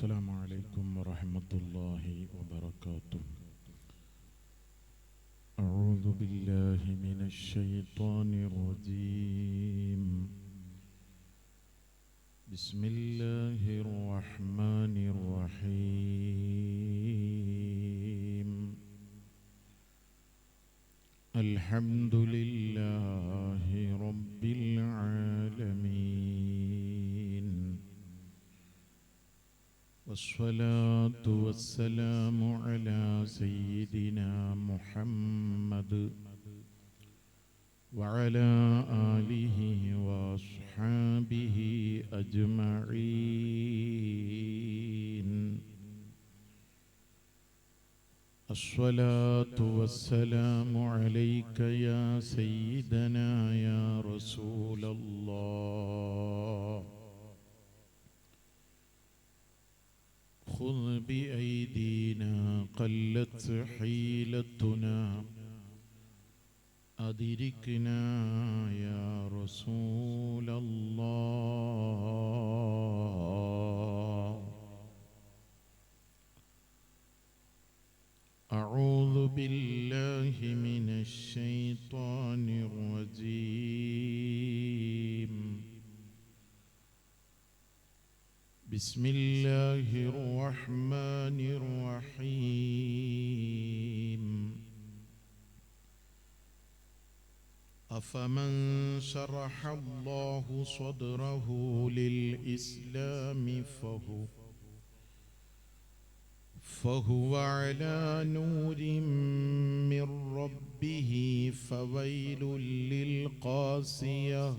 السلام عليكم ورحمة الله وبركاته. أعوذ بالله من الشيطان الرجيم. بسم الله الرحمن الرحيم. الحمد لله رب العالمين، والصلاة والسلام على سيدنا محمد وعلى آله وأصحابه أجمعين. الصلاة والسلام عليك يا سيدنا يا رسول الله. خذ بأيدينا قلت حيلتنا، أدركنا يا رسول الله. أعوذ بالله من الشيطان الرجيم. بسم الله الرحمن الرحيم. أفمن شرح الله صدره للإسلام فهو على نور من ربه فويل للقاسية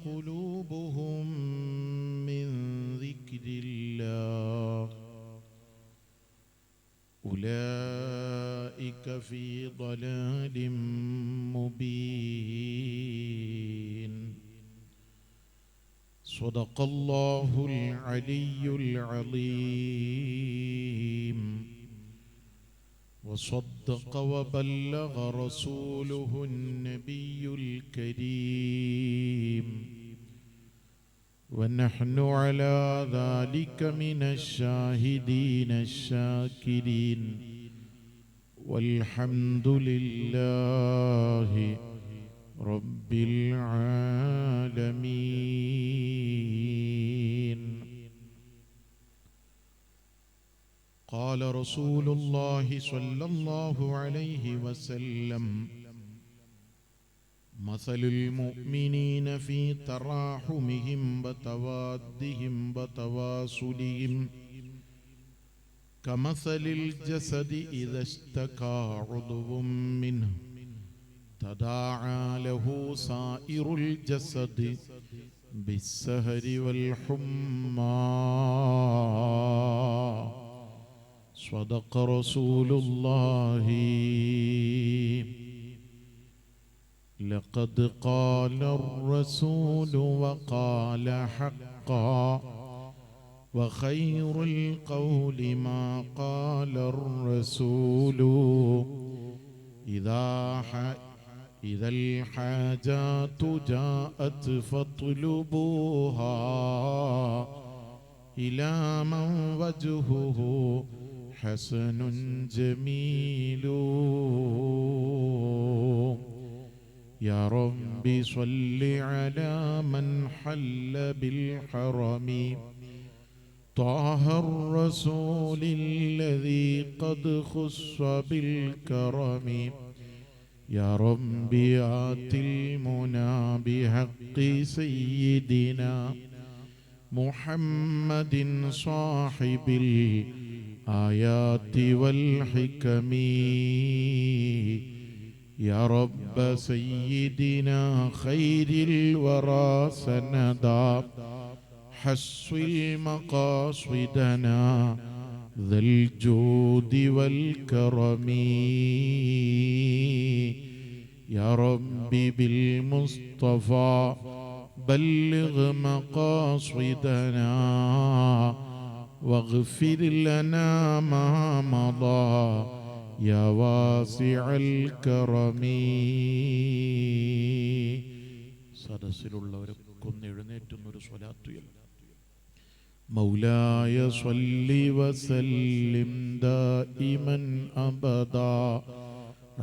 قلوبهم من ذكر الله، أولئك في ضلال مبين. صدق الله العلي العظيم، وصدق وبلغ رسوله النبي الكريم، ونحن على ذلك من الشاهدين الشاكرين، والحمد لله رب العالمين. قال رسول الله صلى الله عليه وسلم: مثل المؤمنين في تراحمهم وتوادهم وتواصلهم كمثل الجسد إذا اشتكى عضو منه تداعى له سائر الجسد بالسهر والحمى. صدق رسول الله. لقد قال الرسول وقال حقا، وخير القول ما قال الرسول. إذا الحاجات جاءت فاطلبوها إلى من وجهه حسن جميل. يا رب صل على من حل بالحرم، طه الرسول الذي قد خص بالكرم. يا رب آت المنى بحق سيدنا محمد صاحب الآيات والحكم. يا رب سيدنا خير الورى سندا، حصل مقاصدنا ذا الجود والكرم. يا رب بالمصطفى بلغ مقاصدنا، واغفر لنا ما مضى يا واسع الكرم. സദസ്സിലുള്ളവരൊക്കെ ഒന്ന് എഴുന്നേറ്റുന്നൊരു സ്വലാത്തു ചൊല്ലുക. മൗലായ സ്വല്ലി വസല്ലിം ദായിമൻ അബദാ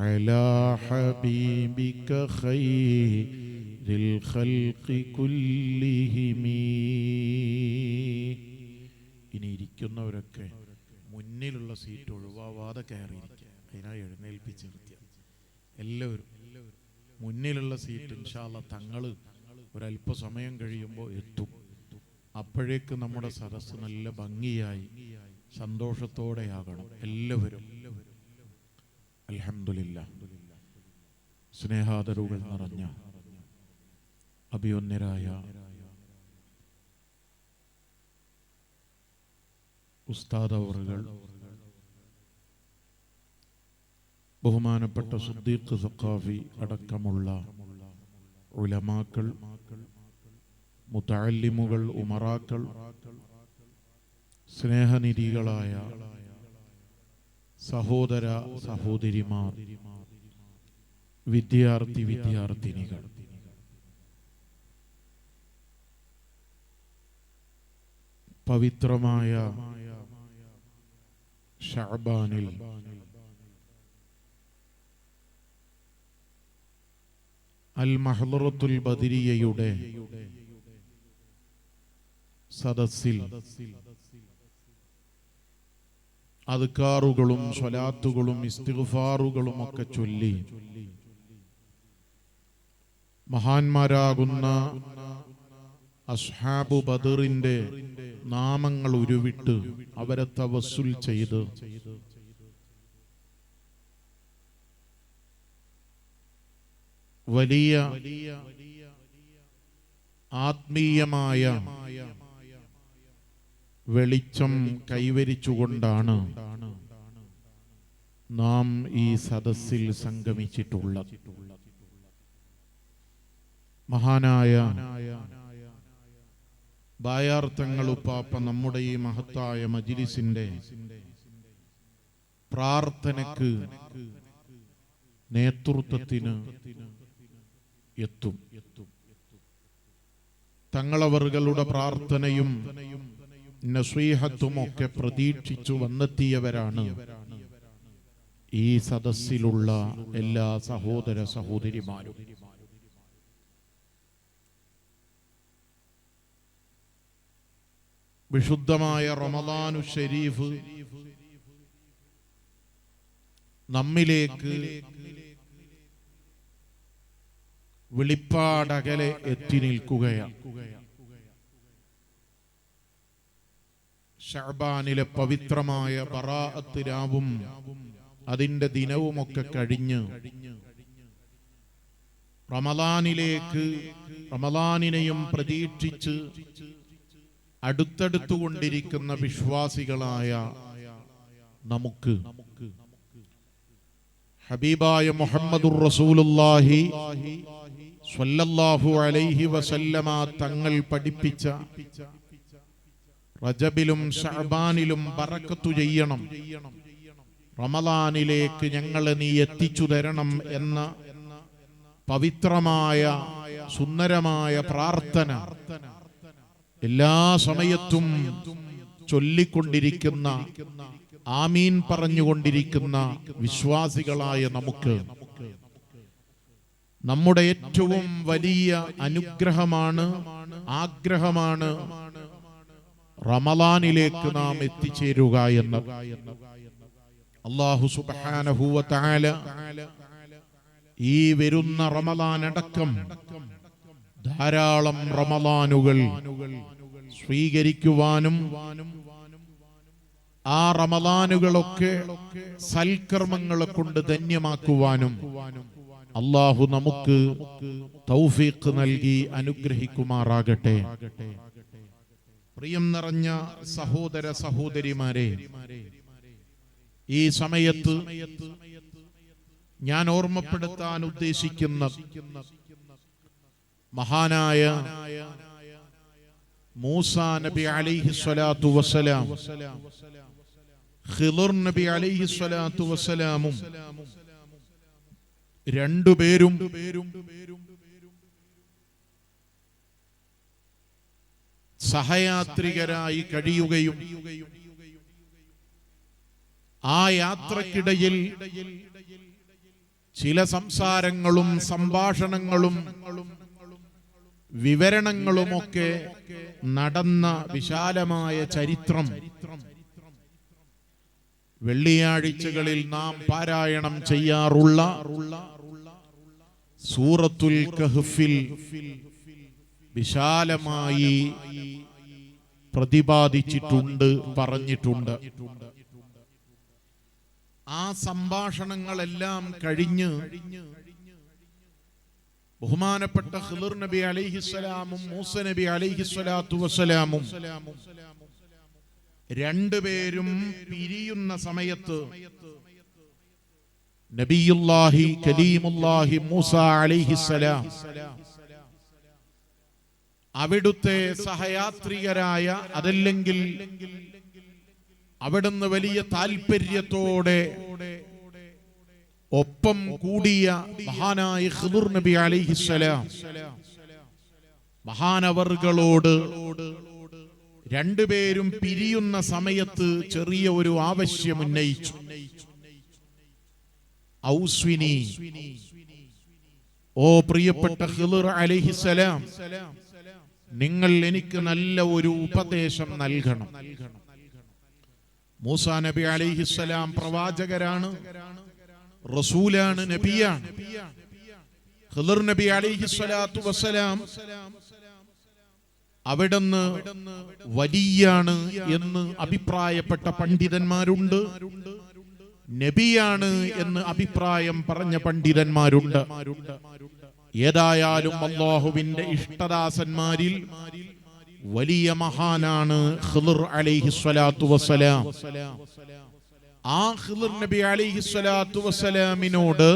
അലാ ഹബീബിക ഖൈറിൽ ഖൽഖി കുല്ലിഹിം. ഇനി ഇരിക്കുന്നവരൊക്കെ മുന്നിലുള്ള സീറ്റ് ഒഴിവാവാതെ കയറിയിരിക്കുക. അതിനായി എഴുന്നേൽപ്പിച്ച് നിർത്തിയ എല്ലാവരും മുന്നിലുള്ള സീറ്റ് ഇൻഷാ അല്ലാഹ് തങ്ങൾ ഒരല്പസമയം കഴിയുമ്പോൾ എത്തും. അപ്പോഴേക്ക് നമ്മുടെ സദസ്സ് നല്ല ഭംഗിയായി സന്തോഷത്തോടെയാകണം എല്ലാവരും. അൽഹംദുലില്ലാഹ്. സ്നേഹാദരവുകൾ നിറഞ്ഞ അഭിവന്യരായ ഉസ്താദ് അവറുകൾ, ബഹുമാനപ്പെട്ട സിദ്ദീഖ് സഖാഫി അടക്കമുള്ള ഉലമാക്കൾ, മുതഅല്ലിമുകൾ, ഉമറാക്കൾ, സ്നേഹനിധികളായ സഹോദര സഹോദരിമാർ, വിദ്യാർത്ഥിനികൾ, പവിത്രമായ ശഅബാനിൽ അൽ മഹ്ളറത്തുൽ ബദരിയയുടെ സദസ്സിൽ അദ്കാറുകളും സ്വലാത്തുകളും ഇസ്തിഗ്ഫാറുകളും ഒക്കെ ചൊല്ലി മഹാന്മാരാകുന്ന അസ്ഹാബു ബദറിന്റെ നാമങ്ങൾ ഉരുവിട്ട് അവരെ തവസ്സുൽ ചെയ്ത് വലിയ ആത്മീയമായ വെളിച്ചം കൈവരിച്ചുകൊണ്ടാണ് നാം ഈ സദസ്സിൽ സംഗമിച്ചിട്ടുള്ളത്. മഹാനായ ബായാർത്ഥങ്ങൾ ഉപ്പാപ്പ നമ്മുടെ ഈ മഹത്തായ മജ്ലിസിന്റെ പ്രാർത്ഥനയ്ക്ക് നേതൃത്വത്തിന് എത്തും. തങ്ങളവറുകളുടെ പ്രാർത്ഥനയും നസീഹത്തും ഒക്കെ പ്രതീക്ഷിച്ചു വന്നെത്തിയവരാണ് ഈ സദസ്സിലുള്ള എല്ലാ സഹോദര സഹോദരിമാരും. വിശുദ്ധമായ റമദാനു ശരീഫ് നമ്മിലേക്ക് വെളിപ്പാടകലെ എത്തി നിൽക്കുകയാണ്. ശഅബാനിലെ പവിത്രമായ ബറാഅത്ത് രാവും അതിന്റെ ദിനവുമൊക്കെ കഴിഞ്ഞ് റമദാനിനെയും പ്രതീക്ഷിച്ച് അടുത്തടുത്തുകൊണ്ടിരിക്കുന്ന വിശ്വാസികളായ നമുക്ക് ഹബീബായ മുഹമ്മദുർ റസൂലുള്ളാഹി സ്വല്ലല്ലാഹു അലൈഹി വസല്ലമ തങ്ങൾ പഠിപ്പിച്ച റജബിലും ശഅബാനിലും ബറക്കത്തു ചെയ്യണം, റമദാനിലേക്ക് ഞങ്ങളെ നീ എത്തിച്ചു തരണം എന്ന പവിത്രമായ സുന്ദരമായ പ്രാർത്ഥന എല്ലാ സമയത്തും ചൊല്ലിക്കൊണ്ടിരിക്കുന്ന, ആമീൻ പറഞ്ഞുകൊണ്ടിരിക്കുന്ന വിശ്വാസികളായ നമുക്ക് നമ്മുടെ ഏറ്റവും വലിയ അനുഗ്രഹമാണ്, ആഗ്രഹമാണ് റമദാനിലേക്ക് നാം എത്തിച്ചേരുക എന്ന്. അല്ലാഹു സുബ്ഹാനഹു വ തആല ഈ വരുന്ന റമദാൻ അടക്കം ധാരാളം റമദാനുകൾ സ്വീകരിക്കുവാനും ആ റമദാനുകളൊക്കെ സൽക്കർമ്മങ്ങളെ കൊണ്ട് ധന്യമാക്കുവാനും അല്ലാഹു നമുക്ക് തൗഫീഖ് നൽകി അനുഗ്രഹിക്കുമാറാകട്ടെ. പ്രിയം നിറഞ്ഞ സഹോദര സഹോദരിമാരെ, ഈ സമയത്ത് ഞാൻ ഓർമ്മപ്പെടുത്താൻ ഉദ്ദേശിക്കുന്ന മഹാനായ മൂസാ നബി അലൈഹിസ്സലാത്തു വസ്സലാം, ഖിളർ നബി അലൈഹിസ്സലാത്തു വസ്സലാമും രണ്ടുപേരും സഹയാത്രികരായി കഴിയുകയും ആ യാത്രക്കിടയിൽ ചില സംസാരങ്ങളും സംഭാഷണങ്ങളും വിവരണങ്ങളുമൊക്കെ നടന്ന വിശാലമായ ചരിത്രം വെള്ളിയാഴ്ചകളിൽ നാം പാരായണം ചെയ്യാറുള്ള സൂറത്തുൽ കഹ്ഫിൽ വിശാലമായി പ്രതിപാദിച്ചിട്ടുണ്ട്, പറഞ്ഞിട്ടുണ്ട്. ആ സംഭാഷണങ്ങളെല്ലാം കഴിഞ്ഞ് ബഹുമാനപ്പെട്ട ഖിളിർ നബി അലൈഹിസ്സലാമും മൂസ നബി അലൈഹിസ്സലാത്തു വസ്സലാമും രണ്ടുപേരും പിരിയുന്ന സമയത്ത് നബിയുല്ലാഹി കലീമുല്ലാഹി മൂസ അലൈഹിസ്സലാം അവിടുത്തെ സഹയാത്രികരായ, അതല്ലെങ്കിൽ അവിടുന്ന് വലിയ താല്പര്യത്തോടെ ഒപ്പം കൂടിയ മഹാനായ ഖിളിർ നബി അലൈഹിസ്സലാം മഹാനവർകളോട് രണ്ടുപേരും പിരിയുന്ന സമയത്ത് ചെറിയ ഒരു ആവശ്യം ഉന്നയിച്ചു. ഔസ്വിനി, ഓ പ്രിയപ്പെട്ട ഖിളിർ അലൈഹിസ്സലാം, നിങ്ങൾ എനിക്ക് നല്ല ഒരു ഉപദേശം നൽകണം. മൂസാ നബി അലൈഹിസ്സലാം പ്രവാചകരാണ്, റസൂലാണ്, നബിയാണ്. ഖിളിർ നബി അലൈഹിസ്സലാത്തു വസ്സലാം അവിടുന്ന് വലിയാണ് എന്ന് അഭിപ്രായപ്പെട്ട പണ്ഡിതന്മാരുണ്ട്, നബിയാണ് എന്ന് അഭിപ്രായം പറഞ്ഞ പണ്ഡിതന്മാരുണ്ട്. ഏതായാലും അല്ലാഹുവിന്റെ ഇഷ്ടദാസന്മാരിൽ വലിയ മഹാനാണ് ഖിളിർ അലൈഹിസ്സലാത്തു വസ്സലാം. ആ ഖിളിർ നബി അലൈഹിസ്സലാത്തു വസ്സലാമിനോട്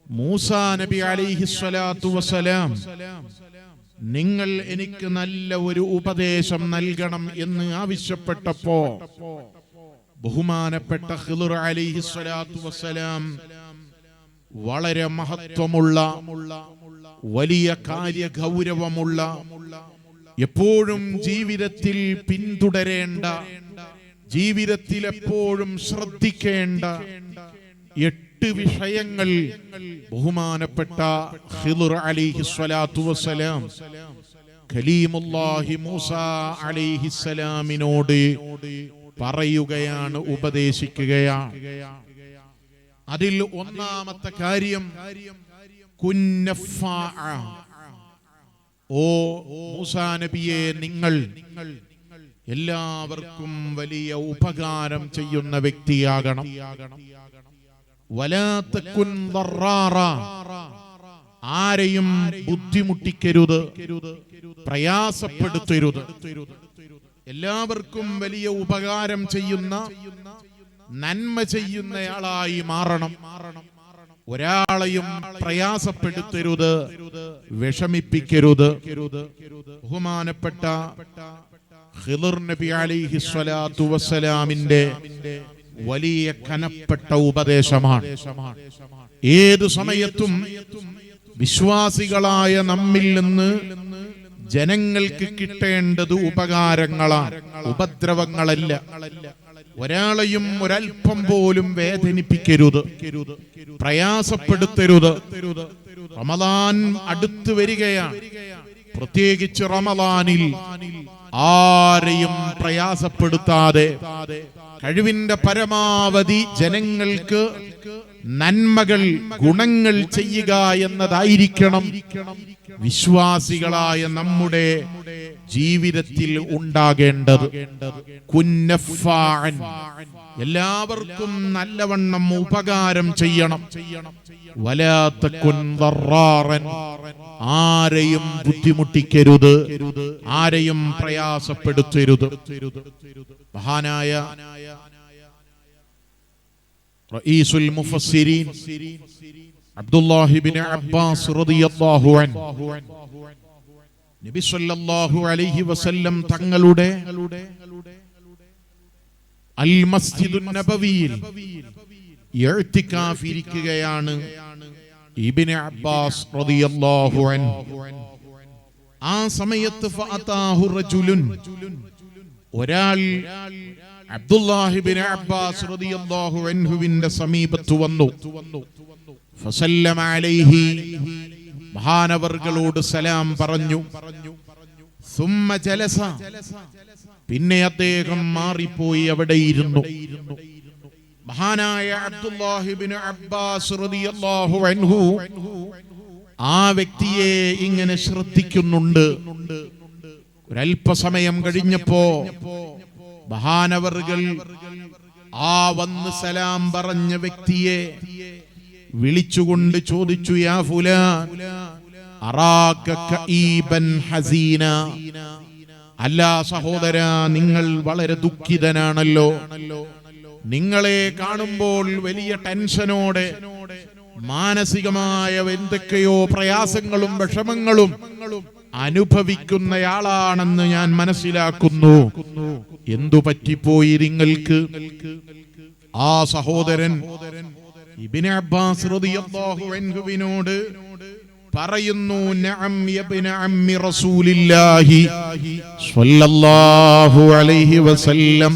മൂസാ നബി അലൈഹിസ്സലാത്തു വസ്സലാം നിങ്ങൾ എനിക്ക് നല്ല ഒരു ഉപദേശം നൽകണം എന്ന് ആവശ്യപ്പെട്ടപ്പോ ബഹുമാനപ്പെട്ട ഖിളിർ അലൈഹിസ്സലാത്തു വസ്സലാം വളരെ മഹത്വമുള്ള, വലിയ കാര്യഗൗരവമുള്ള, എപ്പോഴും ജീവിതത്തിൽ പിന്തുടരേണ്ട, ജീവിതത്തിൽ എപ്പോഴും ശ്രദ്ധിക്കേണ്ട 8 വിഷയങ്ങൾ ബഹുമാനപ്പെട്ട ഖിളിർ അലൈഹിസ്സലാത്തു വസ്സലാം കലീമുല്ലാഹി മൂസ അലൈഹിസ്സലാമിനോട് പറയുകയാണ്, ഉപദേശിക്കുകയാണ്. അതിൽ ഒന്നാമത്തെ കാര്യം ഓ മൂസാ നബിയെ, നിങ്ങൾ എല്ലാവർക്കും വലിയ ഉപകാരം ചെയ്യുന്ന വ്യക്തിയാകണം. വലാ തകുൻ ദറാറ, ആരെയും ബുദ്ധിമുട്ടിക്കരുത്, പ്രയാസപ്പെടുത്തരുത്. എല്ലാവർക്കും വലിയ ഉപകാരം ചെയ്യുന്ന, നന്മ ചെയ്യുന്നയാളായി മാറണം. ഒരാളെയും പ്രയാസപ്പെടുത്തരുത്, വിഷമിപ്പിക്കരുത്. ബഹുമാനപ്പെട്ട ഖിളിർ നബി അലൈഹിസ്സലാത്തു വസ്സലാമിന്റെ വലിയ കനപ്പെട്ട ഉപദേശമാണ്. ഏതു സമയത്തും വിശ്വാസികളായ നമ്മിൽ നിന്ന് ജനങ്ങൾക്ക് കിട്ടേണ്ടത് ഉപകാരങ്ങളാണ്, ഉപദ്രവങ്ങളല്ല. ഒരാളെയും ഒരൽപ്പം പോലും വേദനിപ്പിക്കരുത്, പ്രയാസപ്പെടുത്തരുത്. റമദാൻ അടുത്തു വരികയാണ്. പ്രത്യേകിച്ച് റമദാനിൽ ആരെയും പ്രയാസപ്പെടുത്താതെ കഴിവിന്റെ പരമാവധി ജനങ്ങൾക്ക് നന്മകൾ, ഗുണങ്ങൾ ചെയ്യുക എന്നതായിരിക്കണം വിശ്വാസികളായ നമ്മുടെ ജീവിതത്തിൽ ഉണ്ടാകേണ്ടത്. കുന്നഫാൻ, എല്ലാവർക്കും നല്ലവണ്ണം ഉപകാരം ചെയ്യണം. വലാ തകുൻ ദറാറൻ, ആരെയും ബുദ്ധിമുട്ടിക്കരുത്, ആരെയും പ്രയാസപ്പെടുത്തരുത്. മഹാനായ റഈസുൽ മുഫസ്സിരീൻ അബ്ദുല്ലാഹി ഇബ്നു അബ്ബാസ് റളിയല്ലാഹു അൻഹു നബി സല്ലല്ലാഹു അലൈഹി വസല്ലം തങ്ങളുടെ അൽ മസ്ജിദുൻ നബവിയിൽ ഇഅ്തികാഫ് ഇരിക്കുകയാണ്. ഇബ്നു അബ്ബാസ് റളിയല്ലാഹു അൻഹു ആ സമയത്ത് ഫഅതാഹു റജുലുൻ, ഒരാൾ അബ്ദുല്ലാഹി ഇബ്നു അബ്ബാസ് റളിയല്ലാഹു അൻഹുവിന്റെ സമീപത്ത് വന്നു. ഫസല്ലമ അലൈഹി, മഹാനവർകളോട് സലാം പറഞ്ഞു. സുമ്മ ജലസ, പിന്നെ അദ്ദേഹം മാറിപ്പോയി അവിടെ ഇരുന്നു. മഹാനായ അബ്ദുല്ലാഹി ഇബ്നു അബ്ബാസ് റളിയല്ലാഹു അൻഹു ആ വ്യക്തിയെ ഇങ്ങനെ ശ്രദ്ധിക്കുന്നുണ്ട്. ഒരല്പസമയം കഴിഞ്ഞപ്പോ മഹാനവർകൾ ആ വന്ന് സലാം പറഞ്ഞ വ്യക്തിയെ വിളിച്ചുകൊണ്ട് ചോദിച്ചു, യാ ഫുലാൻ അറാക കഈബൻ ഹസീന, അല്ല സഹോദര, നിങ്ങൾ വളരെ ദുഃഖിതനാണല്ലോ. നിങ്ങളെ കാണുമ്പോൾ വലിയ ടെൻഷനോടെ മാനസികമായ എന്തൊക്കെയോ പ്രയാസങ്ങളും വിഷമങ്ങളും അനുഭവിക്കുന്നയാളാണെന്ന് ഞാൻ മനസ്സിലാക്കുന്നു. എന്തു പറ്റിപ്പോയി നിങ്ങൾക്ക്? ആ സഹോദരൻ ഇബ്നു അബ്ബാസ് റളിയല്ലാഹു അൻഹുവിനോട് പറയുന്നു, നഅം യബ്ന അമ്മി റസൂലില്ലാഹി സ്വല്ലല്ലാഹു അലൈഹി വസല്ലം,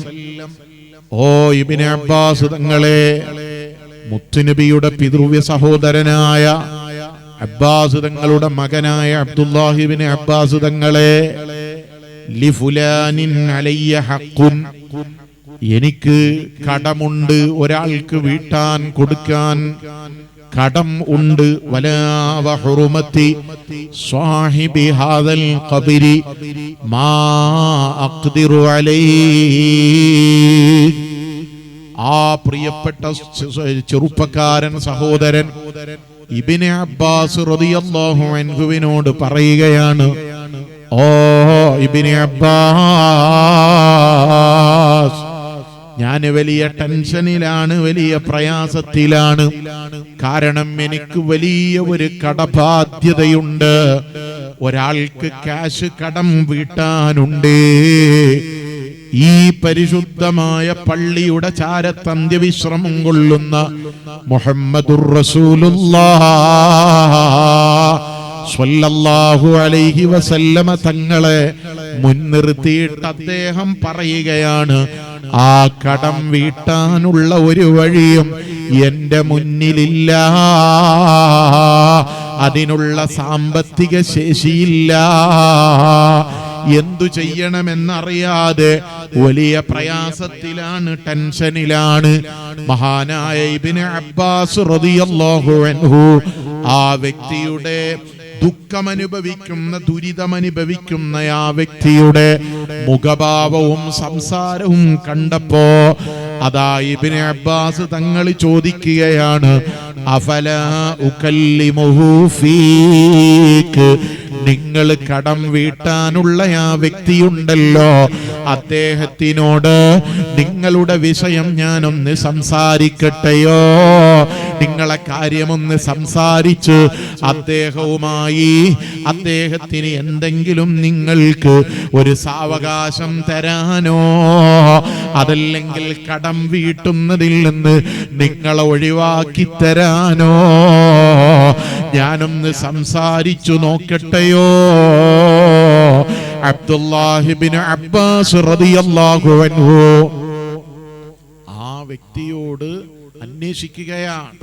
ഓ ഇബ്നു അബ്ബാസ് തങ്ങളെ, മുത്തുനബിയുടെ പിതൃവ്യ സഹോദരനായ അബ്ബാസ് തങ്ങളുടെ മകനായ അബ്ദുല്ലാഹി ഇബ്നു അബ്ബാസ് തങ്ങളെ, ലിഫുലാനിൻ അലയ്യ ഹഖ്ഖുൻ, എനിക്ക് കടമുണ്ട്, ഒരാൾക്ക് വീട്ടാൻ കൊടുക്കാൻ കടം ഉണ്ട്. വലാ വഹുറുമത്തി സ്വാഹിബി ഹാദൽ ഖബരി മാ അഖ്ദിറു അലൈഹി, ആ പ്രിയപ്പെട്ട ചെറുപ്പക്കാരൻ സഹോദരൻ ഇബ്നു അബ്ബാസ് റളിയല്ലാഹു അൻഹുവിനോട് പറയുകയാണ്, ഓ ഇബ്നു അബ്ബാസ്, ഞാൻ വലിയ ടെൻഷനിലാണ്, വലിയ പ്രയാസത്തിലാണ്. കാരണം എനിക്ക് വലിയ ഒരു കടബാധ്യതയുണ്ട്, ഒരാൾക്ക് ക്യാഷ് കടം വീട്ടാനുണ്ട്. ഈ പരിശുദ്ധമായ പള്ളിയുടെ ചാരത്ത് അന്ത്യവിശ്രമം കൊള്ളുന്ന മുഹമ്മദുർ റസൂലുള്ളാഹ് സ്വല്ലല്ലാഹു അലൈഹി വസല്ലമ തങ്ങളെ മുൻനിർത്തിയിട്ട് അദ്ദേഹം പറയുകയാണ്, ആ കടം വീട്ടാനുള്ള ഒരു വഴിയും എന്റെ മുന്നിലില്ല, അതിനുള്ള സാമ്പത്തിക ശേഷിയില്ല. എന്തു ചെയ്യണമെന്നറിയാതെ വലിയ പ്രയാസത്തിലാണ്, ടെൻഷനിലാണ്. മഹാനായ ഇബ്നു അബ്ബാസ് റളിയല്ലാഹു അൻഹു ആ വ്യക്തിയുടെ ദുഃഖമനുഭവിക്കുന്ന, ദുരിതമനുഭവിക്കുന്ന ആ വ്യക്തിയുടെ മുഖഭാവവും സംസാരവും കണ്ടപ്പോ അതാ ഇബ്നു അബ്ബാസ് തങ്ങൾ ചോദിക്കുകയാണ്, അഫലാ ഉകല്ലിമുഹു ഫീക്, നിങ്ങൾ കടം വീട്ടാനുള്ള ആ വ്യക്തിയുണ്ടല്ലോ, അദ്ദേഹത്തിനോട് നിങ്ങളുടെ വിഷയം ഞാനൊന്ന് സംസാരിക്കട്ടെയോ? നിങ്ങളെ കാര്യമൊന്ന് സംസാരിച്ച് അദ്ദേഹത്തിന് എന്തെങ്കിലും നിങ്ങൾക്ക് ഒരു സാവകാശം തരാനോ, അതല്ലെങ്കിൽ കടം വീട്ടുന്നതിൽ നിന്ന് നിങ്ങളെ ഒഴിവാക്കി തരാനോ ഞാനൊന്ന് സംസാരിച്ചു നോക്കട്ടെയോ? അബ്ദുല്ലാഹി ഇബ്നു അബ്ബാസ് റളിയല്ലാഹു അൻഹു ആ വ്യക്തിയോട് അന്വേഷിക്കുകയാണ്.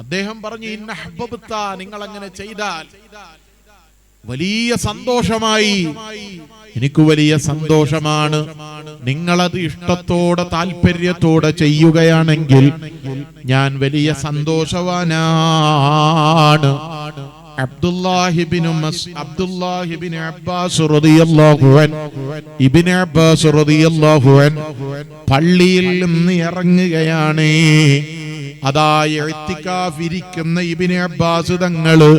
അദ്ദേഹം പറഞ്ഞു, ഇന്ന ഹബ്ബബ്ത, നിങ്ങൾ അങ്ങനെ ചെയ്താൽ വലിയ സന്തോഷമായി, എനിക്ക് വലിയ സന്തോഷമാണ്. നിങ്ങളത് ഇഷ്ടത്തോടെ താല്പര്യത്തോടെ ചെയ്യുകയാണെങ്കിൽ ഞാൻ വലിയ സന്തോഷവാനാണ്. അബ്ദുല്ലാഹി ഇബ്നു അബ്ബാസ് റളിയല്ലാഹു അൻഹു പള്ളിയിൽ നിന്ന് ഇറങ്ങുകയാണ്. അതാ ഇഅ്തികാഫ് ഇരിക്കുന്ന ഇബ്നു അബ്ബാസ് തങ്ങള്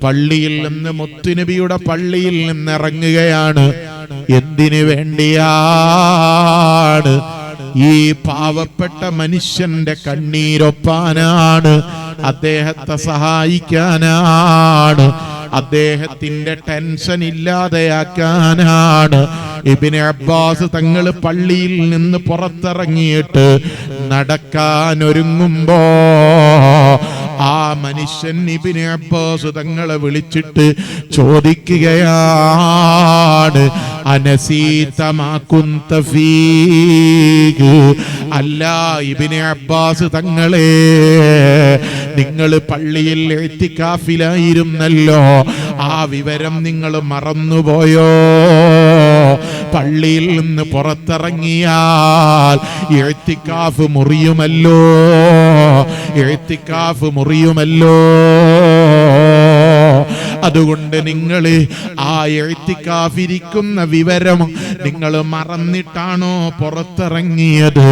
പള്ളിയിൽ നിന്ന്, മുത്തുനബിയുടെ പള്ളിയിൽ നിന്ന് ഇറങ്ങുകയാണ്. എന്തിനു വേണ്ടിയാണ്? ഈ പാവപ്പെട്ട മനുഷ്യന്റെ കണ്ണീരൊപ്പാനാണ്, അദ്ദേഹത്തെ സഹായിക്കാനാണ്, അദ്ദേഹത്തിന്റെ ടെൻഷൻ ഇല്ലാതെയാക്കാനാണ്. ഇബ്നു അബ്ബാസ് തങ്ങൾ പള്ളിയിൽ നിന്ന് പുറത്തിറങ്ങിയിട്ട് നടക്കാൻ ഒരുങ്ങുമ്പോ ആ മനുഷ്യൻ ഇബ്നു അബ്ബാസ് തങ്ങളെ വിളിച്ചിട്ട് ചോദിക്കുകയാണ്, അനസീത മാ കുന്ത ഫീഹ്. അല്ല ഇബ്നു അബ്ബാസ് തങ്ങളെ, നിങ്ങൾ പള്ളിയിൽ ഇഅ്തികാഫിലായിരുന്നല്ലോ, ആ വിവരം നിങ്ങൾ മറന്നുപോയോ? പള്ളിയിൽ നിന്ന് പുറത്തിറങ്ങിയാൽ ഇഅ്തികാഫ് മുറിയുമല്ലോ, ഇഅ്തികാഫ് മുറിയുമല്ലോ. അതുകൊണ്ട് നിങ്ങൾ ആ ഇഅ്തികാഫിരിക്കുന്ന വിവരം നിങ്ങൾ മറന്നിട്ടാണോ പുറത്തിറങ്ങിയത്?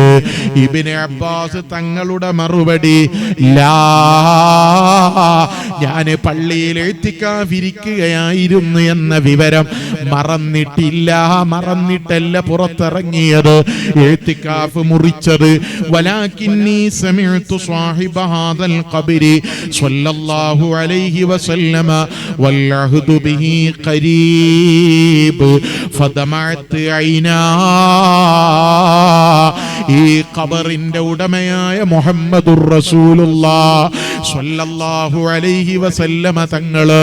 ഇബ്നു അബ്ബാസ് തങ്ങളുടെ മറുപടി, ലാ, ഞാൻ പള്ളിയിൽ ഇഅ്തികാഫിരിക്കുകയായിരുന്നു എന്ന വിവരം മറന്നിട്ടില്ല, മറന്നിട്ടല്ല പുറത്തിറങ്ങിയത്, ഇഅ്തികാഫ് മുറിച്ചത്. വലാകിന്നി സമിഅ്തു സ്വാഹിബ ഹാദൽ ഖബ്രി സ്വല്ലല്ലാഹു അലൈഹി വസല്ലമ വൽഅഹ്ദു ബിഹി ഖരീബ് ഫദമഅത് ഐനാ. ഈ ഖബറിന്റെ ഉടമയായ മുഹമ്മദുർ റസൂലുള്ളാഹ് സ്വല്ലല്ലാഹു അലൈഹി വസല്ലമ തങ്ങള്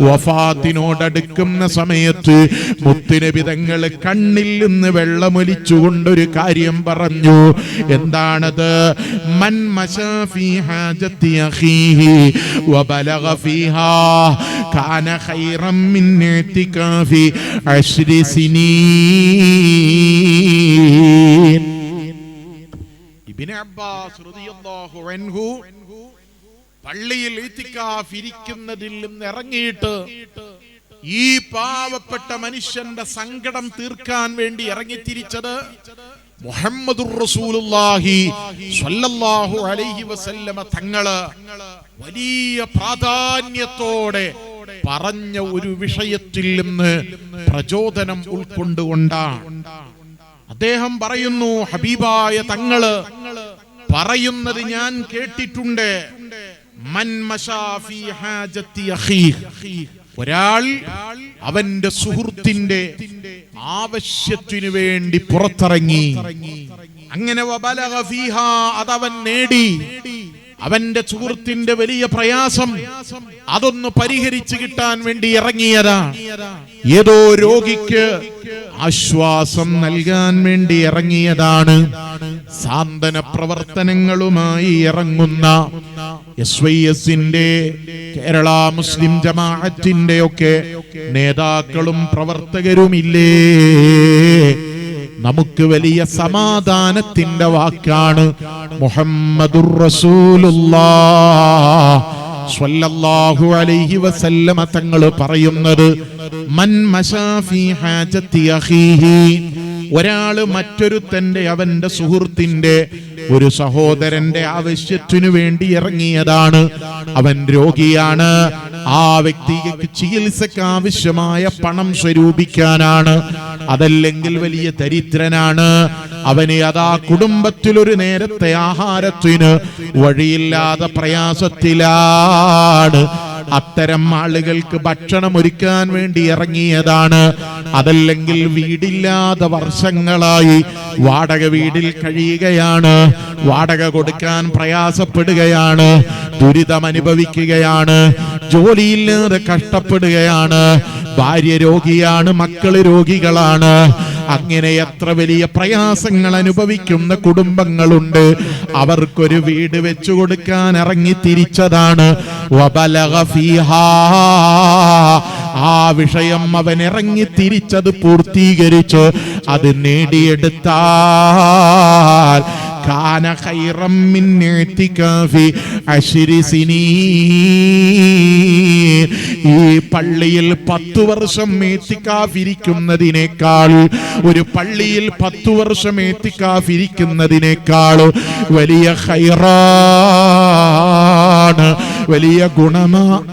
വഫാത്തിനോടടുക്കുന്ന സമയത്ത് മുത്തുനബി തങ്ങൾ കണ്ണിൽ നിന്ന് വെള്ളമൊലിച്ചുകൊണ്ടൊരു കാര്യം പറഞ്ഞു. എന്താണത്? മൻ മശാ ഫീ ഹാജത്തി അഖീഹി വബലഗ ഫീഹാ കാന ഖൈറൻ മിൻ ഇഅ്തികാഫി 10 സിനീൻ. ഇബ്നു അബ്ബാസ് റളിയല്ലാഹു അൻഹു പള്ളിയിൽ ഇഅ്തികാഫ് ഇരിക്കുന്നതിൽ നിന്ന് ഇറങ്ങിയിട്ട് ഈ പാവപ്പെട്ട മനുഷ്യന്റെ സങ്കടം തീർക്കാൻ വേണ്ടി ഇറങ്ങിത്തിരിച്ചത് മുഹമ്മദുർ റസൂലുള്ളാഹി സ്വല്ലല്ലാഹു അലൈഹി വസല്ലമ തങ്ങള് വലിയ പ്രാധാന്യത്തോടെ പറഞ്ഞ ഒരു വിഷയത്തിൽ നിന്ന് പ്രചോദനം ഉൾക്കൊണ്ടുകൊണ്ടാണ്. അദ്ദേഹം പറയുന്നു, ഹബീബായ തങ്ങള് പറയുന്നത് ഞാൻ കേട്ടിട്ടുണ്ട്, മൻ മശാ ഫീ ഹാജത്തി അഖീഹ്, ഒരാൾ അവന്റെ സുഹൃത്തിന്റെ ആവശ്യത്തിനു വേണ്ടി പുറത്തിറങ്ങി, അങ്ങനെ വബലഗ ഫീഹാ, അതവൻ നേടി. അവന്റെ സുഹൃത്തിന്റെ വലിയ പ്രയാസം അതൊന്ന് പരിഹരിച്ചു കിട്ടാൻ വേണ്ടി ഇറങ്ങിയതാ. ഏതോ രോഗിക്ക് ആശ്വാസം നൽകാൻ വേണ്ടി ഇറങ്ങിയതാണ്. സാന്ത്വന പ്രവർത്തനങ്ങളുമായി ഇറങ്ങുന്ന SYSന്റെ കേരള മുസ്ലിം ജമാഅത്തിന്റെ ഒക്കെ നേതാക്കളും പ്രവർത്തകരുമില്ലേ? നമുക്ക് വലിയ സമാധാനത്തിന്റെ വാക്കാണ് മുഹമ്മദുർ റസൂലുള്ളാഹ് സ്വല്ലല്ലാഹു അലൈഹി വസല്ലമ തങ്ങൾ പറയുന്നത്, മൻ മശാ ഫീ ഹാജത്തി അഖീഹി, ഒരാള് മറ്റൊരുത്തന്റെ അവന്റെ സുഹൃത്തിന്റെ ഒരു സഹോദരന്റെ ആവശ്യത്തിനു വേണ്ടി ഇറങ്ങിയതാണ്. അവൻ രോഗിയാണ്, ആ വ്യക്തിക്ക് ചികിത്സക്ക് ആവശ്യമായ പണം സ്വരൂപിക്കാനാണ്, അതല്ലെങ്കിൽ വലിയ ദരിദ്രനാണ്, അവന് അതാ കുടുംബത്തിലൊരു നേരത്തെ ആഹാരത്തിന് വഴിയില്ലാതെ പ്രയാസത്തിലാണ്. അത്തരം ആളുകൾക്ക് ഭക്ഷണം ഒരുക്കാൻ വേണ്ടി ഇറങ്ങിയതാണ്. അതല്ലെങ്കിൽ വീടില്ലാതെ വർഷങ്ങളായി വാടക വീടിൽ കഴിയുകയാണ്, വാടക കൊടുക്കാൻ പ്രയാസപ്പെടുകയാണ്, ദുരിതം അനുഭവിക്കുകയാണ്, ജോലിയില്ലാതെ കഷ്ടപ്പെടുകയാണ്, ഭാര്യ രോഗിയാണ്, മക്കള് രോഗികളാണ്. അങ്ങനെ എത്ര വലിയ പ്രയാസങ്ങൾ അനുഭവിക്കുന്ന കുടുംബങ്ങളുണ്ട്. അവർക്കൊരു വീട് വെച്ചു കൊടുക്കാൻ ഇറങ്ങി തിരിച്ചതാണ്. വബലഗ ഫീഹാ, ആ വിഷയം അവൻ ഇറങ്ങി തിരിച്ചത് പൂർത്തീകരിച്ച് അത് നേടിയെടുത്താൽ കാന ഖൈറൻ മിൻ ഇഅ്തികാഫി 10 സിനീൻ. ഈ പള്ളിയിൽ 10 വർഷം ഇഅ്തികാഫ് ഇരിക്കുന്നതിനേക്കാൾ, ഒരു പള്ളിയിൽ 10 വർഷം ഇഅ്തികാഫ് ഇരിക്കുന്നതിനേക്കാൾ വലിയ ഖൈറാണ്, വലിയ ഗുണമാണ്.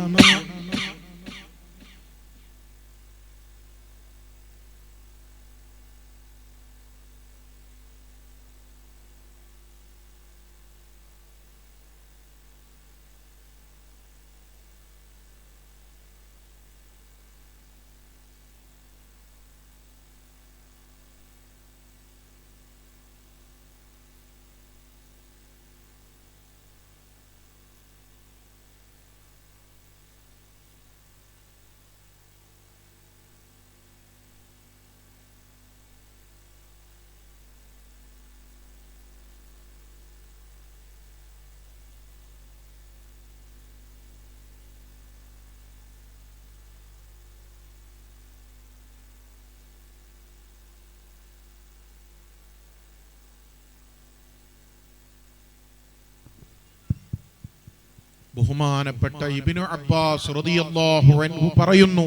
ബഹുമാനപ്പെട്ട ഇബ്നു അബ്ബാസ് റളിയല്ലാഹു അൻഹു പറയുന്നു,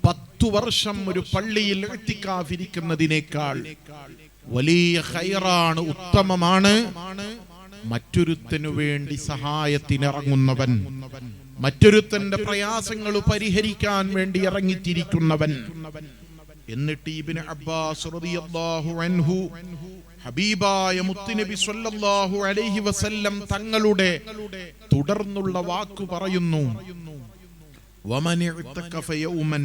10 വർഷം ഒരു പള്ളിയിൽ ഇഅ്തികാഫ് ഇരിക്കുന്നതിനേക്കാൾ വലിയ ഖൈറാണ്, ഉത്തമമാണ് മറ്റൊരുത്തനു വേണ്ടി സഹായത്തിനിറങ്ങുന്നവൻ, മറ്റൊരുത്തന്റെ പ്രയാസങ്ങൾ പരിഹരിക്കാൻ വേണ്ടി ഇറങ്ങിത്തിരിക്കുന്നവൻ. എന്നിട്ട് ഇബ്നു അബ്ബാസ് റളിയല്ലാഹു അൻഹു ഹബീബായ മുത്തുനബി സ്വല്ലല്ലാഹു അലൈഹി വസല്ലം തങ്ങളുടെ തുടർന്നുള്ള വാക്ക് പറയുന്നു, വമൻ ഇഅ്തഖഫ യൗമൻ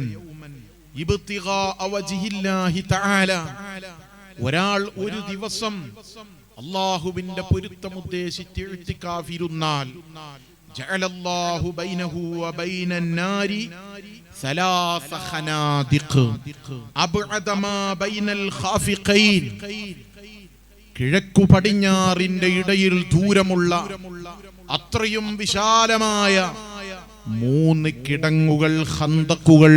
ഇബ്തിഗാഅ വജ്ഹില്ലാഹി തആല, ഒരാൾ ഒരു ദിവസം അല്ലാഹുവിന്റെ പൊരുത്തം ഉദ്ദേശിച്ച് ഇഅ്തികാഫ് ഇരുന്നാൽ, ജഅലല്ലാഹു ബൈനഹു വബൈനൻ നാരി സലാസ ഖനാദിഖ് അബ്അദ മാ ബൈനൽ ഖാഫിഖൈൻ, കിഴക്കു പടിഞ്ഞാറിന്റെ ഇടയിൽ ദൂരമുള്ള അത്രയും വിശാലമായ 3 കിടങ്ങുകൾ, ഖന്തഖുകൾ,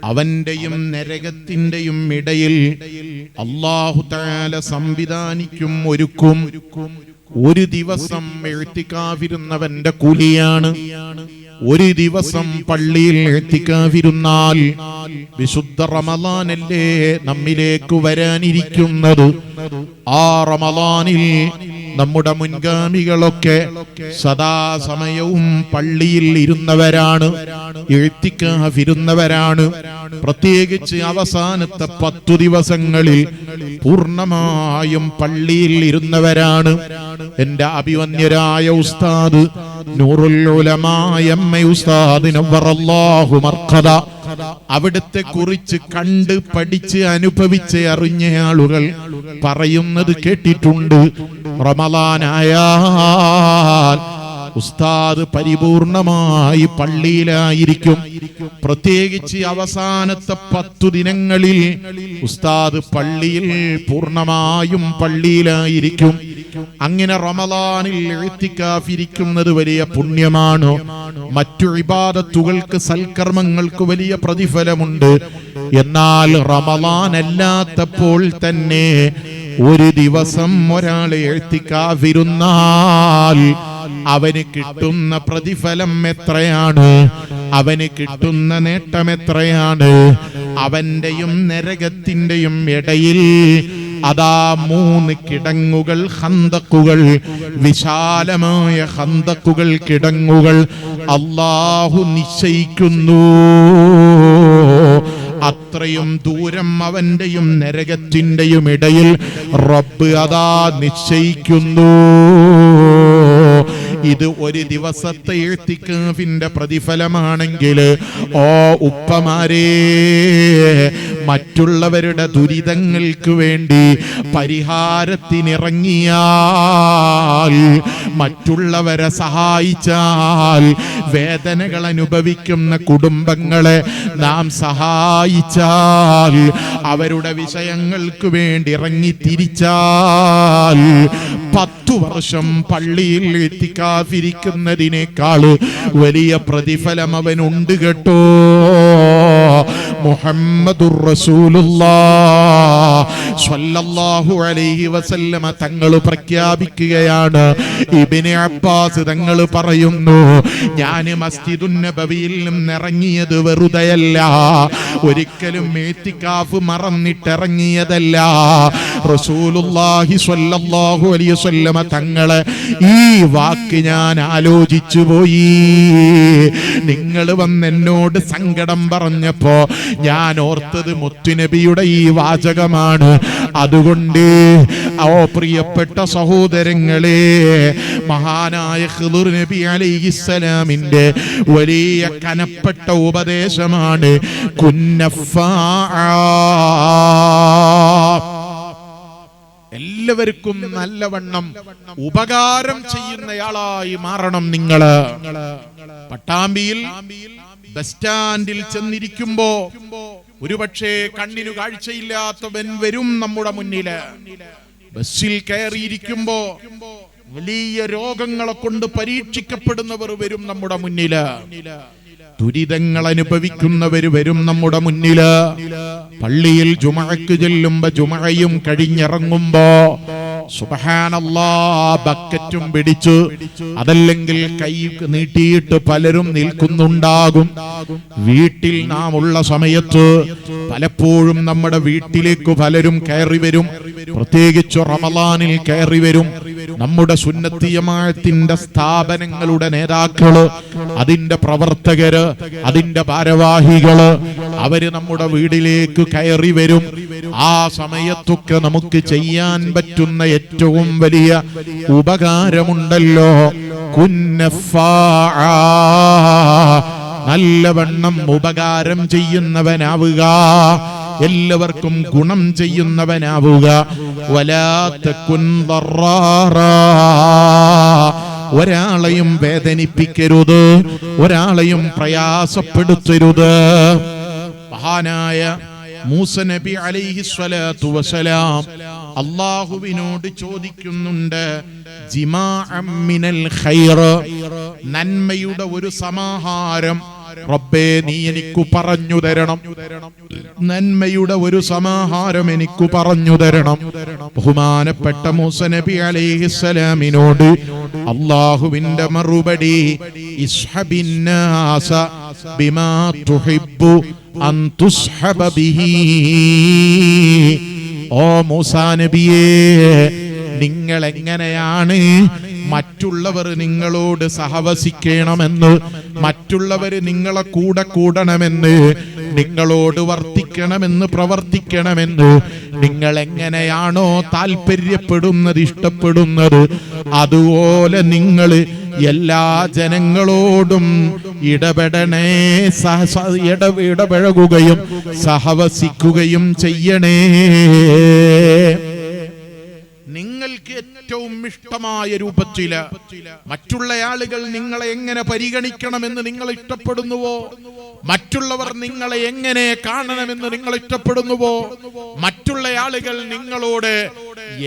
അവന്റെയും നരകത്തിന്റെയും ഇടയിൽ അല്ലാഹു തആല സംവിധാനിക്കും, ഒരുക്കും. ഒരു ദിവസം ഇഅ്തികാഫിരുന്നവന്റെ കൂലിയാണ്. ഒരു ദിവസം പള്ളിയിൽ ഇഅ്തികാഫിരുന്നാൽ, വിശുദ്ധ റമളാനല്ലേ നമ്മിലേക്ക് വരാനിരിക്കുന്നത്. ആ റമളാനിൽ നമ്മുടെ മുൻഗാമികളൊക്കെ സദാസമയവും പള്ളിയിൽ ഇരുന്നവരാണ്, ഇഅ്തികാഫിരുന്നവരാണ്. പ്രത്യേകിച്ച് അവസാനത്തെ 10 ദിവസങ്ങളിൽ പൂർണ്ണമായും പള്ളിയിൽ ഇരുന്നവരാണ്. എന്റെ അഭിവന്യരായ ഉസ്താദ് നൂറുൽ ഉലമാ എം.എ. ഉസ്താദ് നവ്വറല്ലാഹു മർഖദ, അവിടുത്തെ കുറിച്ച് കണ്ട് പഠിച്ച് അനുഭവിച്ച് അറിഞ്ഞ ആളുകൾ പറയുന്നത് കേട്ടിട്ടുണ്ട്. റമളാനായാൽ ഉസ്താദ് പരിപൂർണമായി പള്ളിയിലായിരിക്കും. പ്രത്യേകിച്ച് അവസാനത്തെ 10 ദിനങ്ങളിൽ ഉസ്താദ് പള്ളിയിൽ പൂർണ്ണമായും പള്ളിയിലായിരിക്കും. അങ്ങനെ റമളാനിൽ ഇഅ്തികാഫ് ഇരിക്കുന്നത് വലിയ പുണ്യമാണ്. മറ്റു ഇബാദത്തുകൾക്ക്, സൽക്കർമ്മങ്ങൾക്ക് വലിയ പ്രതിഫലമുണ്ട്. എന്നാൽ റമളാൻ അല്ലാത്തപ്പോൾ തന്നെ ഒരു ദിവസം ഒരാൾ ഇഅ്തികാഫ് ഇരുന്നാൽ അവന് കിട്ടുന്ന പ്രതിഫലം എത്രയാണ്, അവന് കിട്ടുന്ന നേട്ടം എത്രയാണ്. അവന്റെയും നരകത്തിന്റെയും ഇടയിൽ അതാ 3 കിടങ്ങുകൾ, ഖന്തഖുകൾ, വിശാലമായ ഖന്തഖുകൾ, കിടങ്ങുകൾ അല്ലാഹു നിശ്ചയിക്കുന്നു. അത്രയും ദൂരം അവന്റെയും നരകത്തിന്റെയും ഇടയിൽ റബ്ബ് അതാ നിശ്ചയിക്കുന്നു. ഇത് ഒരു ദിവസത്തെ ഇഅ്തികാഫിന്റെ പ്രതിഫലമാണെങ്കിൽ, ഓ ഉപ്പമാരേ, മറ്റുള്ളവരുടെ ദുരിതങ്ങൾക്ക് വേണ്ടി പരിഹാരത്തിനിറങ്ങിയാൽ, മറ്റുള്ളവരെ സഹായിച്ചാൽ, വേദനകൾ അനുഭവിക്കുന്ന കുടുംബങ്ങളെ നാം സഹായിച്ചാൽ, അവരുടെ വിഷയങ്ങൾക്ക് വേണ്ടി ഇറങ്ങിത്തിരിച്ചാൽ, 10 വർഷം പള്ളിയിൽ ഇഅ്തികാഫിരിക്കുന്നതിനേക്കാൾ വലിയ പ്രതിഫലം അവനുണ്ട് കേട്ടോ. മുഹമ്മദുർ റസൂലുള്ളാഹ് സ്വല്ലല്ലാഹു അലൈഹി വസല്ലമ തങ്ങൾ പ്രഖ്യാപിക്കുകയാണ്. ഇബ്നു അബ്ബാസ് തങ്ങൾ പറയുന്നു, ഞാൻ മസ്ജിദുൻ നബവിയിൽ നിന്നിറങ്ങിയത് വെറുതെയല്ല, ഒരിക്കലും ഇഅ്തികാഫ് മറന്നിട്ടിറങ്ങിയതല്ല. റസൂലുള്ളാഹി സ്വല്ലല്ലാഹു അലൈഹി വസല്ലമ തങ്ങളെ ഈ വാക്ക് ഞാൻ ആലോചിച്ചു പോയി. നിങ്ങൾ വന്ന് എന്നോട് സങ്കടം പറഞ്ഞപ്പോ ഞാൻ ഓർത്തത് മുത്തുനബിയുടെ ഈ വാചകമാണ്. അതുകൊണ്ട് ഓ പ്രിയപ്പെട്ട സഹോദരങ്ങളെ, മഹാനായ ഖിദ്ർ നബി അലൈഹിസ്സലാമിന്റെ വലിയ കനപ്പെട്ട ഉപദേശമാണ് കുന്നഫാ. എല്ലാവർക്കും നല്ലവണ്ണം ഉപകാരം ചെയ്യുന്നയാളായി മാറണം നിങ്ങള്. പട്ടാമ്പിയിൽ ബസ് സ്റ്റാൻഡിൽ ചെന്നിരിക്കുമ്പോ ഒരുപക്ഷെ കണ്ണിനു കാഴ്ചയില്ലാത്തവൻ വരും നമ്മുടെ മുന്നില്. ബസ്സിൽ കയറിയിരിക്കുമ്പോ വലിയ രോഗങ്ങളെ കൊണ്ട് പരീക്ഷിക്കപ്പെടുന്നവർ വരും നമ്മുടെ മുന്നില്. ദുരിതങ്ങൾ അനുഭവിക്കുന്നവർ വരും നമ്മുടെ മുന്നില്. പള്ളിയിൽ ജുമഅക്ക് ചെല്ലുമ്പോ, ജുമഅയും കഴിഞ്ഞിറങ്ങുമ്പോ സുബ്ഹാനല്ലാഹ്, ബക്കറ്റും പിടിച്ച് അതല്ലെങ്കിൽ കൈ നീട്ടിയിട്ട് പലരും നിൽക്കുന്നുണ്ടാകും. വീട്ടിൽ നാം ഉള്ള സമയത്ത് പലപ്പോഴും നമ്മുടെ വീട്ടിലേക്ക് പലരും കയറി വരും. പ്രത്യേകിച്ച് റമളാനിൽ കയറി വരും. നമ്മുടെ സുന്നത്തി ജമാഅത്തിന്റെ സ്ഥാപനങ്ങളുടെ നേതാക്കള്, അതിന്റെ പ്രവർത്തകര്, അതിന്റെ ഭാരവാഹികള്, അവര് നമ്മുടെ വീട്ടിലേക്ക് കയറി വരും. ആ സമയത്തൊക്കെ നമുക്ക് ചെയ്യാൻ പറ്റുന്ന ഏറ്റവും വലിയ ഉപകാരമുണ്ടല്ലോ, നല്ലവണ്ണം ഉപകാരം ചെയ്യുന്നവനാവുക, എല്ലാവർക്കും ഗുണം ചെയ്യുന്നവനാവുക. വലാ തകുൻ ദറാറാ, ഒരാളെയും വേദനിപ്പിക്കരുത്, ഒരാളെയും പ്രയാസപ്പെടുത്തരുത്. മഹാനായ മൂസ നബി അലൈഹിസ്സലാത്തു വസ്സലാം അല്ലാഹുവിനോട് ചോദിക്കുന്നുണ്ട്, ജിമാഅം മിനൽ ഖൈർ, നന്മയുടെ ഒരു സമാഹാരം റബ്ബേ നീ എനിക്ക് പറഞ്ഞു തരണം, നന്മയുടെ ഒരു സമാഹാരം എനിക്ക് പറഞ്ഞു തരണം. ബഹുമാനപ്പെട്ട മൂസ നബി അലൈഹിസ്സലാമിനോട് അല്ലാഹുവിന്റെ മറുപടി, ഇസ്ഹബിന്നാസ ബിമാ തുഹിബ്ബു അൻ തുസ്ഹബ ബിഹി. ഓ മൂസാ നബിയേ, നിങ്ങൾ എങ്ങനെയാണ് മറ്റുള്ളവർ നിങ്ങളോട് സഹവസിക്കണമെന്ന്, മറ്റുള്ളവർ നിങ്ങളെ കൂടെ കൂടണമെന്ന്, നിങ്ങളോട് വർത്തിക്കണമെന്ന്, പ്രവർത്തിക്കണമെന്ന് നിങ്ങൾ എങ്ങനെയാണോ താല്പര്യപ്പെടുന്നത്, ഇഷ്ടപ്പെടുന്നത്, അതുപോലെ നിങ്ങൾ എല്ലാ ജനങ്ങളോടും ഇടപെടണേ, ഇടപഴകുകയും സഹവസിക്കുകയും ചെയ്യണേ. നിങ്ങൾക്ക് ഏറ്റവും ഇഷ്ടമായ രൂപത്തില് മറ്റുള്ള ആളുകൾ നിങ്ങളെ എങ്ങനെ പരിഗണിക്കണമെന്ന് നിങ്ങൾ ഇഷ്ടപ്പെടുന്നുവോ, മറ്റുള്ളവർ നിങ്ങളെ എങ്ങനെ കാണണമെന്ന് നിങ്ങൾ ഇഷ്ടപ്പെടുന്നുവോ, മറ്റുള്ള ആളുകൾ നിങ്ങളോട്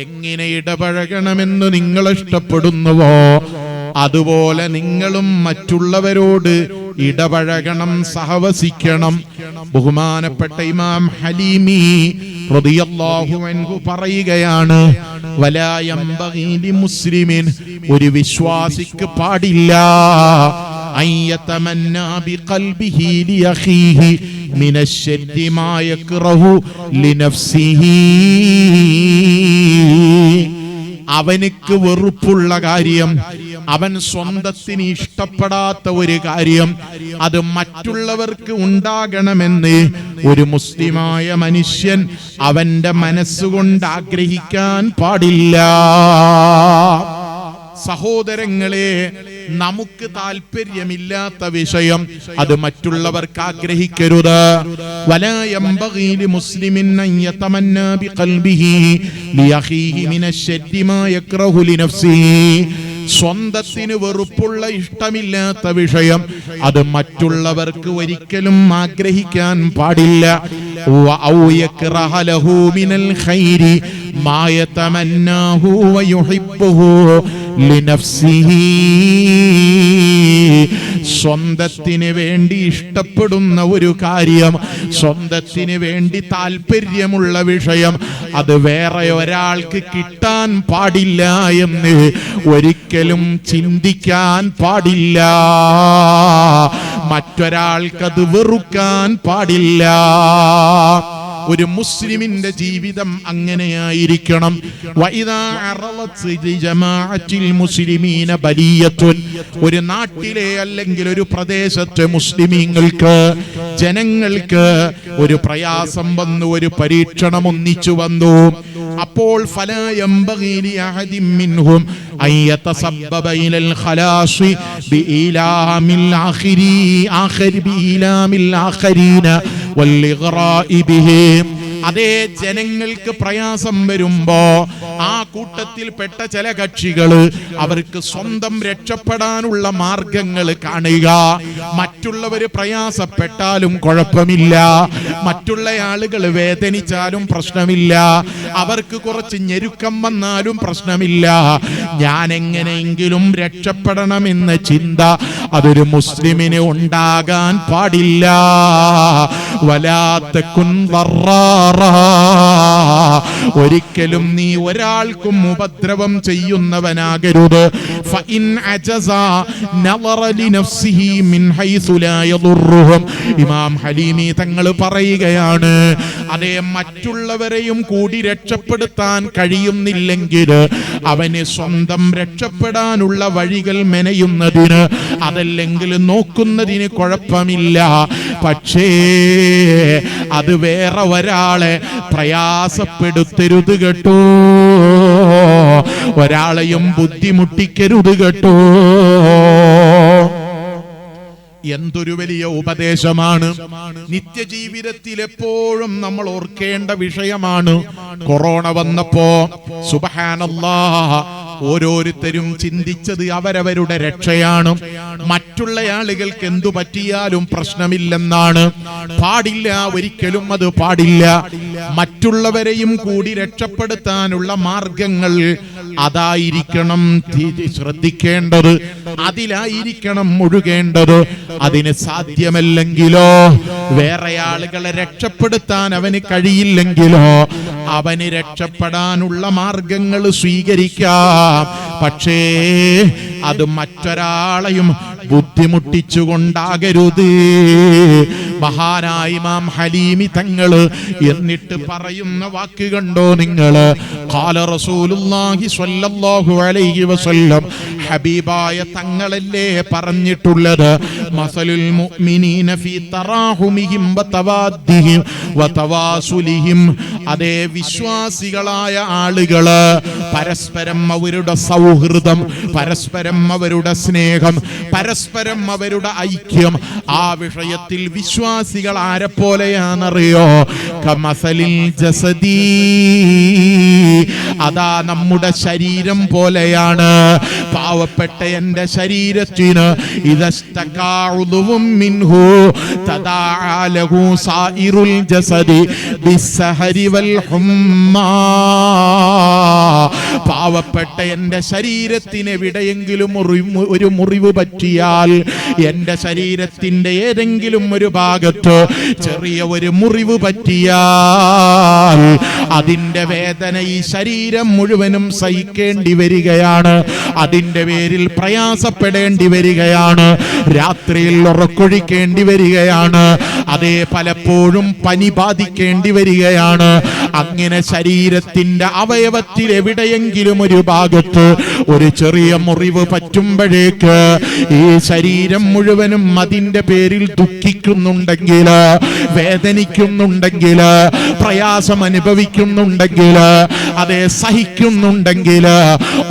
എങ്ങനെ ഇടപഴകണമെന്ന് നിങ്ങൾ ഇഷ്ടപ്പെടുന്നുവോ, അതുപോലെ നിങ്ങളും മറ്റുള്ളവരോട് ഇടപഴകണം, സഹവസിക്കണം. ബഹുമാനപ്പെട്ട ഇമാം ഹലീമി റളിയല്ലാഹു അൻഹു പറയുകയാണ്, വലാ യംബഗി ലിമുസ്ലിമിൻ, ഒരു വിശ്വാസിക്ക് പാടില്ല അയ്യതമന്നാ ബിഖൽബിഹി ലിഅഖീഹി മിനശ്ശർരി മാ യക്റഹു ലിനഫ്സിഹി. അവനിക്ക് വെറുപ്പുള്ള കാര്യം, അവൻ സ്വന്തത്തിന് ഇഷ്ടപ്പെടാത്ത ഒരു കാര്യം, അത് മറ്റുള്ളവർക്ക് ഉണ്ടാകണമെന്ന് ഒരു മുസ്ലിമായ മനുഷ്യൻ അവന്റെ മനസ്സുകൊണ്ട് ആഗ്രഹിക്കാൻ പാടില്ല. സഹോദരങ്ങളെ, നമുക്ക് താല്പര്യമില്ലാത്ത വിഷയം അത് മറ്റുള്ളവർക്ക് ആഗ്രഹിക്കരുത്. വലാ യംബഗി ലിമുസ്ലിമിൻ അൻ യതമന്നാ ബിഖൽബിഹി ലിഅഖീഹി മിനശ്ശർരി മാ യക്റഹു ലിനഫ്സിഹി. സ്വന്തത്തിന് വെറുപ്പുള്ള, ഇഷ്ടമില്ലാത്ത വിഷയം അത് മറ്റുള്ളവർക്ക് ഒരിക്കലും ആഗ്രഹിക്കാൻ പാടില്ല. വഔ യക്റഹ ലഹു മിനൽ ഖൈരി മാ യതമന്നാഹു വയുഹിബ്ബുഹു ലിനഫ്സിഹി. സ്വന്തത്തിന് വേണ്ടി ഇഷ്ടപ്പെടുന്ന ഒരു കാര്യം, സ്വന്തത്തിന് വേണ്ടി താല്പര്യമുള്ള വിഷയം അത് വേറെ ഒരാൾക്ക് കിട്ടാൻ പാടില്ല എന്ന് ഒരിക്കലും ചിന്തിക്കാൻ പാടില്ല. മറ്റൊരാൾക്കത് വെറുക്കാൻ പാടില്ല. ഒരു മുസ്ലിമിന്റെ ജീവിതം അങ്ങനെയായിരിക്കണം. വഇദാ അറളത് ലിജമാഅത്തിൽ മുസ്ലിമീന ബലിയത്തുൻ, ഒരു നാട്ടിലെ അല്ലെങ്കിൽ ഒരു പ്രദേശത്തെ മുസ്ലിമീങ്ങൾക്ക്, ജനങ്ങൾക്ക് ഒരു പ്രയാസം വന്നു, ഒരു പരീക്ഷണം ഒന്നിച്ചു വന്നു. അപ്പോൾ ഫലാ യംബഗി ലിഅഹദിൻ മിൻഹും അൻ യതസബ്ബബ ഇലൽ ഖലാസി ബിഇലാമിൽ ആഖരീന വൽഇഗ്റാഇ ബിഹി. അതേ ജനങ്ങൾക്ക് പ്രയാസം വരുമ്പോ ആ കൂട്ടത്തിൽപ്പെട്ട ചില കക്ഷികള് അവർക്ക് സ്വന്തം രക്ഷപ്പെടാനുള്ള മാർഗങ്ങൾ കാണുക. മറ്റുള്ളവര് പ്രയാസപ്പെട്ടാലും കുഴപ്പമില്ല, മറ്റുള്ള ആളുകൾ വേദനിച്ചാലും പ്രശ്നമില്ല, അവർക്ക് കുറച്ച് ഞെരുക്കം വന്നാലും പ്രശ്നമില്ല, ഞാൻ എങ്ങനെയെങ്കിലും രക്ഷപ്പെടണമെന്ന ചിന്ത അതൊരു മുസ്ലിമിന് ഉണ്ടാകാൻ പാടില്ല. വലാ തകുൻ ദറാറ, ഒരിക്കലും നീ ഒരാൾക്കും ഉപദ്രവം ചെയ്യുന്നവനാകരുത്. ഫഇൻ അജസ നളറ ലിനഫ്സിഹി മിൻ ഹൈസു ലാ യദുർറുഹും. ഇമാം ഹലീമി തങ്ങൾ പറയുകയാണ്, അതേ മറ്റുള്ളവരെയും കൂടി രക്ഷപ്പെടുത്താൻ കഴിയുന്നില്ലെങ്കിൽ അവന് സ്വന്തം രക്ഷപ്പെടാനുള്ള വഴികൾ മെനയുന്നതിന്, അതല്ലെങ്കിൽ നോക്കുന്നതിന് കുഴപ്പമില്ല. പക്ഷേ അത് വേറെ ഒരാളെ പ്രയാസപ്പെടുത്തരുത് കേട്ടോ, ഒരാളെയും ബുദ്ധിമുട്ടിക്കരുത് കേട്ടോ. എന്തൊരു വലിയ ഉപദേശമാണ്! നിത്യജീവിതത്തിൽ എപ്പോഴും നമ്മൾ ഓർക്കേണ്ട വിഷയമാണ്. കൊറോണ വന്നപ്പോ സുബ്ഹാനല്ലാഹ് ഓരോരുത്തരും ചിന്തിച്ചത് അവരവരുടെ രക്ഷയാണ്. മറ്റുള്ള ആളുകൾക്ക് എന്തു പറ്റിയാലും പ്രശ്നമില്ലെന്നാണ്. പാടില്ല, ഒരിക്കലും അത് പാടില്ല. മറ്റുള്ളവരെയും കൂടി രക്ഷപ്പെടുത്താനുള്ള മാർഗങ്ങൾ അതായിരിക്കണം ശ്രദ്ധിക്കേണ്ടത്, അതിലായിരിക്കണം മുഴുകേണ്ടത്. അതിന് സാധ്യമല്ലെങ്കിലോ, വേറെ ആളുകളെ രക്ഷപ്പെടുത്താൻ അവന് കഴിയില്ലെങ്കിലോ, അവന് രക്ഷപ്പെടാനുള്ള മാർഗങ്ങൾ സ്വീകരിക്കാം. പക്ഷേ അത് മറ്റൊരാളെയും ബുദ്ധിമുട്ടിച്ചുകൊണ്ടാകരുത്. മഹാനായ ഇമാം ഹലീമി തങ്ങള് എന്നിട്ട് പറയുന്ന വാക്ക് കണ്ടോ നിങ്ങള്? ഖാല റസൂലുള്ളാഹി സ്വല്ലല്ലാഹു അലൈഹി വസല്ലം, ഹബീബായ തങ്ങളല്ലേ പറഞ്ഞിട്ടുള്ളത്, മസലുൽ മുഅ്മിനീന ഫീ തറാഹുമിഹിം വതവാദ്ദിഹിം വതവാസുലിഹിം. അതേ വിശ്വാസികളായ ആളുകള് പരസ്പരം അവരുടെ സൗഹൃദം, പരസ്പരം അവരുടെ സ്നേഹം, പരസ്പരം അവരുടെ ഐക്യം, ആ വിഷയത്തിൽ വിശ്വാസികൾ ആരെ പോലെയാണെന്നറിയോ? കമസലിൽ ജസദി, അതാ നമ്മുടെ ശരീരം പോലെയാണ്. പാവപ്പെട്ട എന്റെ ശരീരത്തിന് ഇദസ്തകാഉദുവും മിൻഹു തദാഅലഹു സായിറുൽ ജസദി ബിസ്സഹരി വൽ ഹുമ്മാ. പാവപ്പെട്ട എന്റെ ശരീരത്തിന് എവിടെയെങ്കിലും ഒരു മുറിവ് പറ്റിയാൽ, എന്റെ ശരീരത്തിന്റെ ഏതെങ്കിലും ഒരു ഭാഗത്ത് ചെറിയ ഒരു മുറിവ് പറ്റിയാൽ അതിന്റെ വേദന ഈ ശരീരം മുഴുവനും സഹിക്കേണ്ടി വരികയാണ്. അതിന്റെ പേരിൽ പ്രയാസപ്പെടേണ്ടി വരികയാണ്. രാത്രിയിൽ ഉറക്കൊഴിക്കേണ്ടി വരികയാണ്. അതേ പലപ്പോഴും പനി ബാധിക്കേണ്ടി വരികയാണ്. അങ്ങനെ ശരീരത്തിന്റെ അവയവത്തിൽ എവിടെയെങ്കിലും ഒരു ഭാഗത്ത് ഒരു ചെറിയ മുറിവ് പറ്റുമ്പോഴേക്ക് ഈ ശരീരം മുഴുവനും അതിന്റെ പേരിൽ ദുഃഖിക്കുന്നുണ്ടെങ്കിൽ, വേദനിക്കുന്നുണ്ടെങ്കിൽ, പ്രയാസം അനുഭവിക്കുന്നുണ്ടെങ്കിൽ, അതേ സഹിക്കുന്നുണ്ടെങ്കിൽ,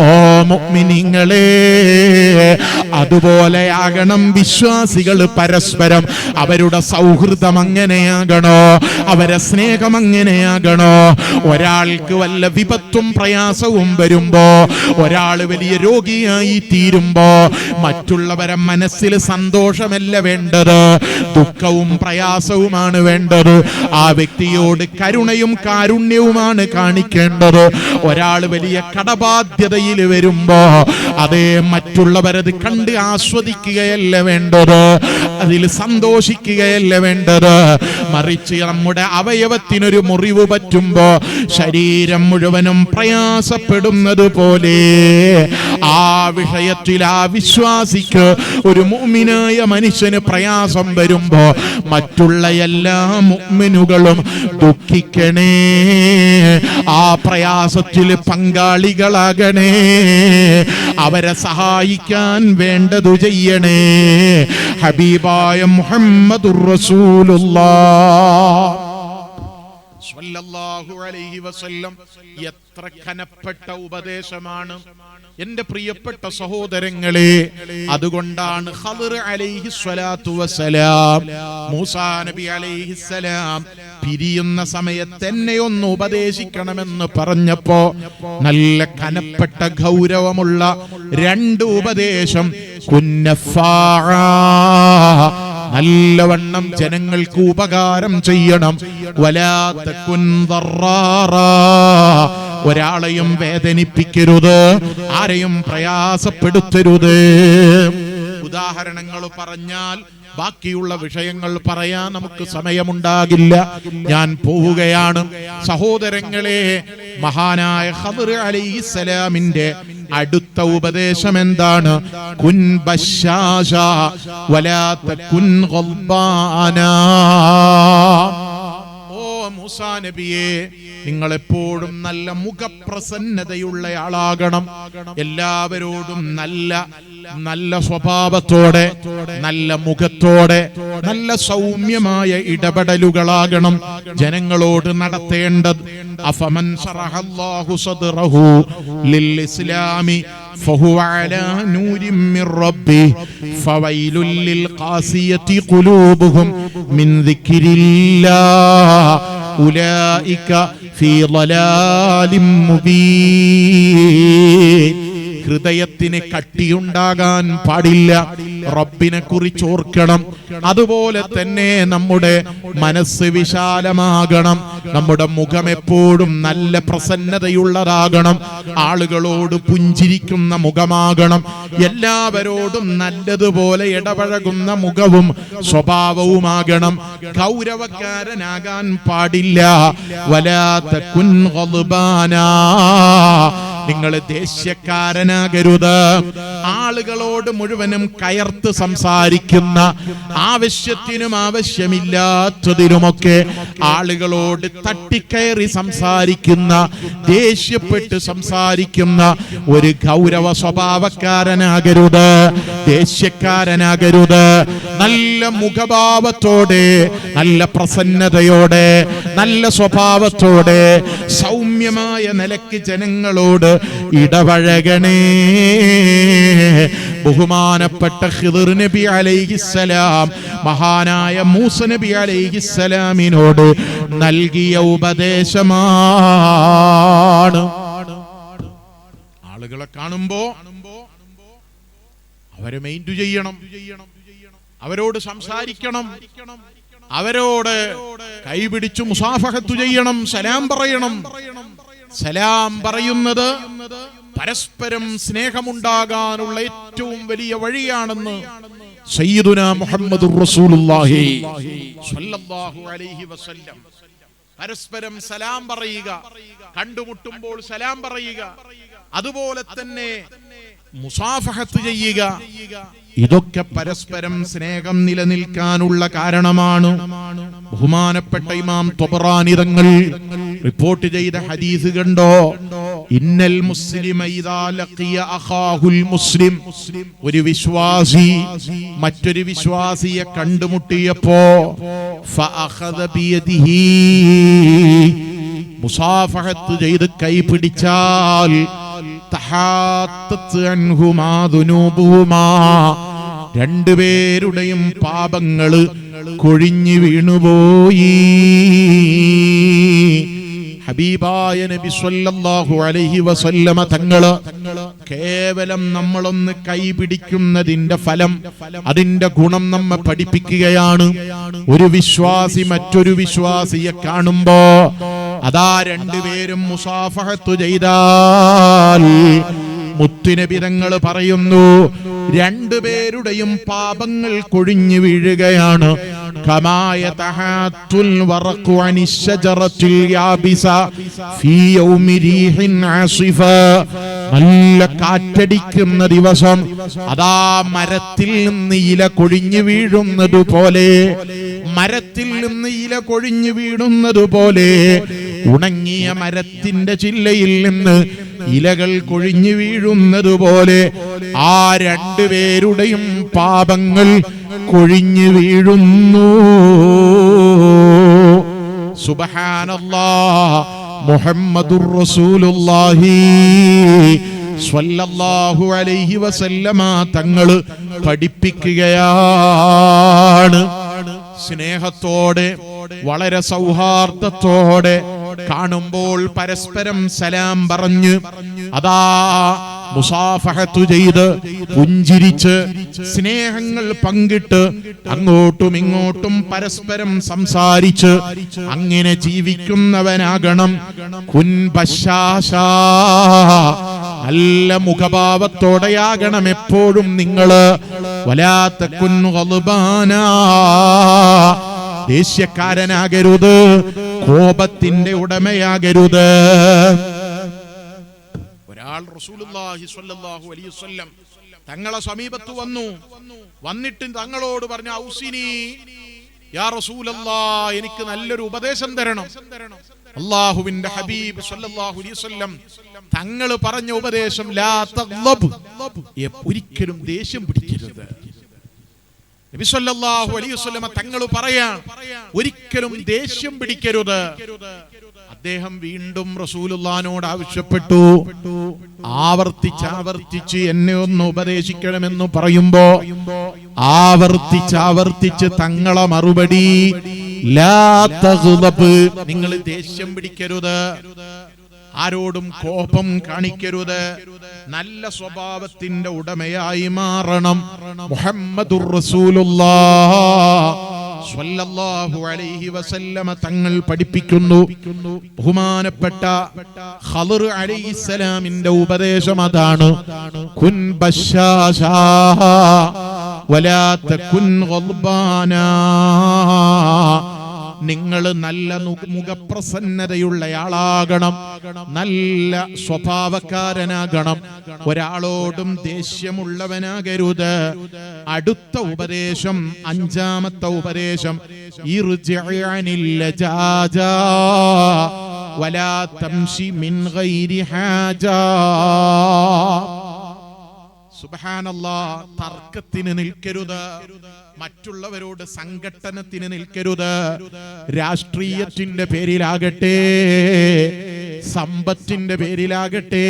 ഓ മുഅ്മിനീങ്ങളെ, അതുപോലെയാകണം വിശ്വാസികൾ പരസ്പരം. അവരുടെ സൗഹൃദം അങ്ങനെയാകണോ, അവരെ സ്നേഹം അങ്ങനെയാകണോ. ഒരാൾക്ക് വല്ല വിപത്തും പ്രയാസവും വരുമ്പോ, ഒരാൾ വലിയ രോഗിയായി തീരുമ്പോ മറ്റുള്ളവരെ മനസ്സിൽ സന്തോഷമല്ല വേണ്ടത്, ദുഃഖവും പ്രയാസവുമാണ് വേണ്ടത്. ആ വ്യക്തിയോട് കരുണയും കാരുണ്യവുമാണ് കാണിക്കേണ്ടത്. ഒരാൾ വലിയ കടബാധ്യതയിൽ വരുമ്പോ അതേ മറ്റുള്ളവരത് കണ്ട് ആസ്വദിക്കുകയല്ല വേണ്ടത്, അതിൽ സന്തോഷിക്കുകയല്ല വേണ്ടത്. മറിച്ച് നമ്മുടെ അവയവത്തിനൊരു മുറിവ് പറ്റുമ്പോ ശരീരം മുഴുവനും പ്രയാസപ്പെടുന്നത് പോലെ ആ വിഷയത്തിൽ ആ വിശ്വാസിക്ക്, ഒരു മുഅ്മിനായ മനുഷ്യന് പ്രയാസം വരുമ്പോ മറ്റുള്ള എല്ലാ മുഅ്മിനുകളും ദുഃഖിക്കണേ, ആ പ്രയാസത്തിൽ പങ്കാളികളാകണേ, അവരെ സഹായിക്കാൻ വേണ്ടതു ചെയ്യണേ. ഹബീബായ മുഹമ്മദുർ റസൂലുള്ളാഹ് സ്വല്ലല്ലാഹു അലൈഹി വസല്ലം എത്ര കനപ്പെട്ട ഉപദേശമാണ് എന്റെ പ്രിയപ്പെട്ട സഹോദരങ്ങളെ. അതുകൊണ്ടാണ് ഖദർ അലൈഹി സ്വലാത്തു വസ്സലാം, മൂസാ നബി അലൈഹിസ്സലാം പിരിയുന്ന സമയത്ത് എന്നെ ഒന്ന് ഉപദേശിക്കണമെന്ന് പറഞ്ഞപ്പോ നല്ല കനപ്പെട്ട ഗൗരവമുള്ള രണ്ട് ഉപദേശം. നല്ലവണ്ണം ജനങ്ങൾക്ക് ഉപകാരം ചെയ്യണം. വലാ തകുൻ ദറാറാ, ഒരാളെയും വേദനിപ്പിക്കരുത്, ആരെയും പ്രയാസപ്പെടുത്തരുത്. ഉദാഹരണങ്ങൾ പറഞ്ഞാൽ ബാക്കിയുള്ള വിഷയങ്ങൾ പറയാൻ നമുക്ക് സമയമുണ്ടാകില്ല. ഞാൻ പോവുകയാണ്. സഹോദരങ്ങളെ, മഹാനായ ഖദർ അലൈഹിസ്സലാമിന്റെ അടുത്ത ഉപദേശം എന്താണ്? കുൻ ബശാശ വലാ തകുൻ ഗൽബാനാ. ഓ മൂസാ നബിയേ, നിങ്ങൾ എപ്പോഴും നല്ല മുഖപ്രസന്നതയുള്ള ആളാകണം. എല്ലാവരോടും നല്ല സ്വഭാവത്തോടെ, നല്ല മുഖത്തോടെ, നല്ല സൗമ്യമായ ഇടപെടലുകളാകണം ജനങ്ങളോട് നടത്തേണ്ടത്. അഫമൻ ശറഹല്ലാഹു സദ്റഹു ലിൽ ഇസ്ലാമി ഫഹുവ അലാ നൂരിൻ മിർ റബ്ബിഹി ഫവൈലുൽ ലിൽ ഖാസിയതി ഖുലൂബുഹും മിൻ ദിക്രില്ലാഹ് ഉലൈക ഫീ ളലാലിൻ മുബീൻ. ഹൃദയത്തിന് കട്ടിയുണ്ടാകാൻ പാടില്ല. റബ്ബിനെ കുറിച്ച് ഓർക്കണം. അതുപോലെ തന്നെ നമ്മുടെ മനസ്സ് വിശാലമാകണം. നമ്മുടെ മുഖം എപ്പോഴും നല്ല പ്രസന്നതയുള്ളതാകണം. ആളുകളോട് പുഞ്ചിരിക്കുന്ന മുഖമാകണം. എല്ലാവരോടും നല്ലതുപോലെ ഇടപഴകുന്ന മുഖവും സ്വഭാവവുമാകണം. ഗൗരവക്കാരനാകാൻ പാടില്ല. വലാ തകുൻ ഗൽബാനാ. നിങ്ങൾ ദേഷ്യക്കാരനാകരുത്. ആളുകളോട് മുഴുവനും കയർത്ത് സംസാരിക്കുന്ന, ആവശ്യത്തിനും ആവശ്യമില്ലാത്തതിനുമൊക്കെ ആളുകളോട് തട്ടിക്കയറി സംസാരിക്കുന്ന, ദേഷ്യപ്പെട്ട് സംസാരിക്കുന്ന ഒരു ഗൗരവ സ്വഭാവക്കാരനാകരുത്, ദേഷ്യക്കാരനാകരുത്. നല്ല മുഖഭാവത്തോടെ, നല്ല പ്രസന്നതയോടെ, നല്ല സ്വഭാവത്തോടെ, സൗമ്യമായ നിലയ്ക്ക് ജനങ്ങളോട് ഇടപഴകണേ. ബഹുമാനപ്പെട്ട ഖിദ്ർ നബി അലൈഹിസ്സലാം മഹാനായ മൂസ നബി അലൈഹിസ്സലാമിനോട് നൽകിയ ഉപദേശമാണ്. ആളുകളെ കാണുമ്പോ അവരെ മെയിൻറ്റു ചെയ്യണം, അവരോട് സംസാരിക്കണം, അവരോട് കൈപിടിച്ചു മുസാഫഹത്തു ചെയ്യണം, സലാം പറയണം. സലാം പറയുന്നത് പരസ്പരം സ്നേഹമുണ്ടാകാനുള്ള ഏറ്റവും വലിയ വഴിയാണെന്ന് സയ്യിദുനാ മുഹമ്മദുർ റസൂലുള്ളാഹി സ്വല്ലല്ലാഹു അലൈഹി വസല്ലം. പരസ്പരം സലാം പറയുക, കണ്ടുമുട്ടുമ്പോൾ സലാം പറയുക, അതുപോലെ തന്നെ മുസാഫഹത്ത് ചെയ്യുക. ഇതൊക്കെ പരസ്പരം സ്നേഹം നിലനിൽക്കാനുള്ള കാരണമാണ്. ബഹുമാനപ്പെട്ട ഇമാം ത്വബറാനി തങ്ങൾ റിപ്പോർട്ട് ചെയ്ത ഹദീസ് കണ്ടോ? ഇന്നൽ മുസ്ലിമ ഇദാ ലഖിയ അഖാഹുൽ മുസ്ലിം. ഒരു വിശ്വാസി മറ്റൊരു വിശ്വാസിയെ കണ്ടുമുട്ടിയപ്പോ ഫഅഖദ ബിയദിഹി, മുസാഫഹത്ത് ചെയ്ത് കൈ പിടിച്ചാൽ തഹാത്തത് അൻഹുമാ ദുനൂബുഹുമാ, രണ്ടുപേരുടെയും പാപങ്ങള് കൊഴിഞ്ഞു വീണുപോയി. ഹബീബായ നബി സ്വല്ലല്ലാഹു അലൈഹി വസല്ലമ തങ്ങള് കേവലം നമ്മളൊന്ന് കൈപിടിക്കുന്നതിന്റെ ഫലം, അതിന്റെ ഗുണം നമ്മെ പഠിപ്പിക്കുകയാണ്. ഒരു വിശ്വാസി മറ്റൊരു വിശ്വാസിയെ കാണുമ്പോ അതാ രണ്ടുപേരും മുസാഫഹത്തു ചെയ്താൽ മുത്തുനബി തങ്ങൾ പറയുന്നു, രണ്ടുപേരുടെയും പാപങ്ങൾ കൊഴിഞ്ഞു വീഴുകയാണ്. കമായ തഹാത്തുൽ വറഖു അനിശ്ശജറത്തിൽ യാബിസ ഫീ യൗമി റീഹിൻ ആസിഫ. നല്ല കാറ്റടിക്കുന്ന ദിവസം അതാ മരത്തിൽ നിന്ന് ഇല കൊഴിഞ്ഞു വീഴുന്നത് പോലെ, മരത്തിൽ നിന്ന് ഇല കൊഴിഞ്ഞു വീഴുന്നത് പോലെ, ഉണങ്ങിയ മരത്തിന്റെ ചില്ലയിൽ നിന്ന് ഇലകൾ കൊഴിഞ്ഞു വീഴുന്നത് പോലെ ആ രണ്ടുപേരുടെയും പാപങ്ങൾ കൊഴിഞ്ഞു വീഴുന്നു. സുബ്ഹാനല്ലാഹ്, മുഹമ്മദുർ റസൂലുള്ളാഹി സ്വല്ലല്ലാഹു അലൈഹി വസല്ലമ തങ്ങൾ പഠിപ്പിക്കുകയാണ്. സ്നേഹത്തോടെ, വളരെ സൗഹാർദ്ദത്തോടെ കാണുമ്പോൾ പരസ്പരം സലാം പറഞ്ഞ് അതാ മുസാഫഹത്തു ചെയ്ത് പുഞ്ചിരിച്ച് സ്നേഹങ്ങൾ പങ്കിട്ട് അങ്ങോട്ടും ഇങ്ങോട്ടും പരസ്പരം സംസാരിച്ച് അങ്ങനെ ജീവിക്കുന്നവനാകണം. കുൻ ബശാശ നല്ല മുഖഭാവത്തോടെയാകണം എപ്പോഴും നിങ്ങള്. വലാ തകുൻ ഗൾബാനാ, ദേഷ്യക്കാരനാകരുത്, കോപത്തിന്റെ ഉടമയാകരുത്. ഒരാൾ റസൂലുള്ളാഹി സ്വല്ലല്ലാഹു അലൈഹി വസല്ലം തങ്ങളെ സമീപത്ത് വന്നിട്ട് തങ്ങളോട് പറഞ്ഞു, ഔസിനി യാ റസൂലല്ലാഹ്, എനിക്ക് നല്ലൊരു ഉപദേശം തരണം. അല്ലാഹുവിന്റെ ഹബീബ് സ്വല്ലല്ലാഹു അലൈഹി വസല്ലം തങ്ങൾ പറഞ്ഞ ഉപദേശം, ലാ തഗ്ളബ്, ഒരിക്കലും ദേഷ്യം പിടിക്കരുത്. നബി സല്ലല്ലാഹു അലൈഹി വസല്ലം തങ്ങൾ പറയാ, ഒരിക്കലും ദേഷ്യം പിടിക്കരുത്. അദ്ദേഹം വീണ്ടും റസൂലുള്ളാഹിനോട് ആവശ്യപ്പെട്ടു, ആവർത്തിച്ച് എന്നെ ഒന്ന് ഉപദേശിക്കണമെന്ന് പറയുമ്പോ ആവർത്തിച്ച് തങ്ങളെ മറുപടി, ലാ തഗ്ളബ്, നിങ്ങൾ ദേഷ്യം പിടിക്കരുത്, ആരോടും കോപം കാണിക്കരുത്, നല്ല സ്വഭാവത്തിന്റെ ഉടമയായി മാറണം. മുഹമ്മദുർ റസൂലുള്ളാഹ് സ്വല്ലല്ലാഹു അലൈഹി വസല്ലമ തങ്ങൾ പഠിപ്പിക്കുന്നു. ബഹുമാനപ്പെട്ട ഖളർ അലൈഹിസ്സലാമിന്റെ ഉപദേശം അതാണ്, കുൻ ബശാശാ വലാ തകുൻ ഗൾബാനാ, നിങ്ങൾ നല്ല മുഖപ്രസന്നതയുള്ളയാളാകണം, നല്ല സ്വഭാവക്കാരനാകണം, ഒരാളോടും ദേഷ്യമുള്ളവനാകരുത്. അടുത്ത ഉപദേശം, അഞ്ചാമത്തെ ഉപദേശം, ഇർജിഇ അനിൽ ലജാജാ വലാ തംശി മിൻ ഗൈരി ഹാജാ. സുബ്ഹാനല്ലാഹ്, തർക്കത്തിന് നിൽക്കരുത്, മറ്റുള്ളവരോട് സംഘട്ടനത്തിന് നിൽക്കരുത്. രാഷ്ട്രീയത്തിന്റെ പേരിലാകട്ടെ, സമ്പത്തിന്റെ പേരിലാകട്ടെ,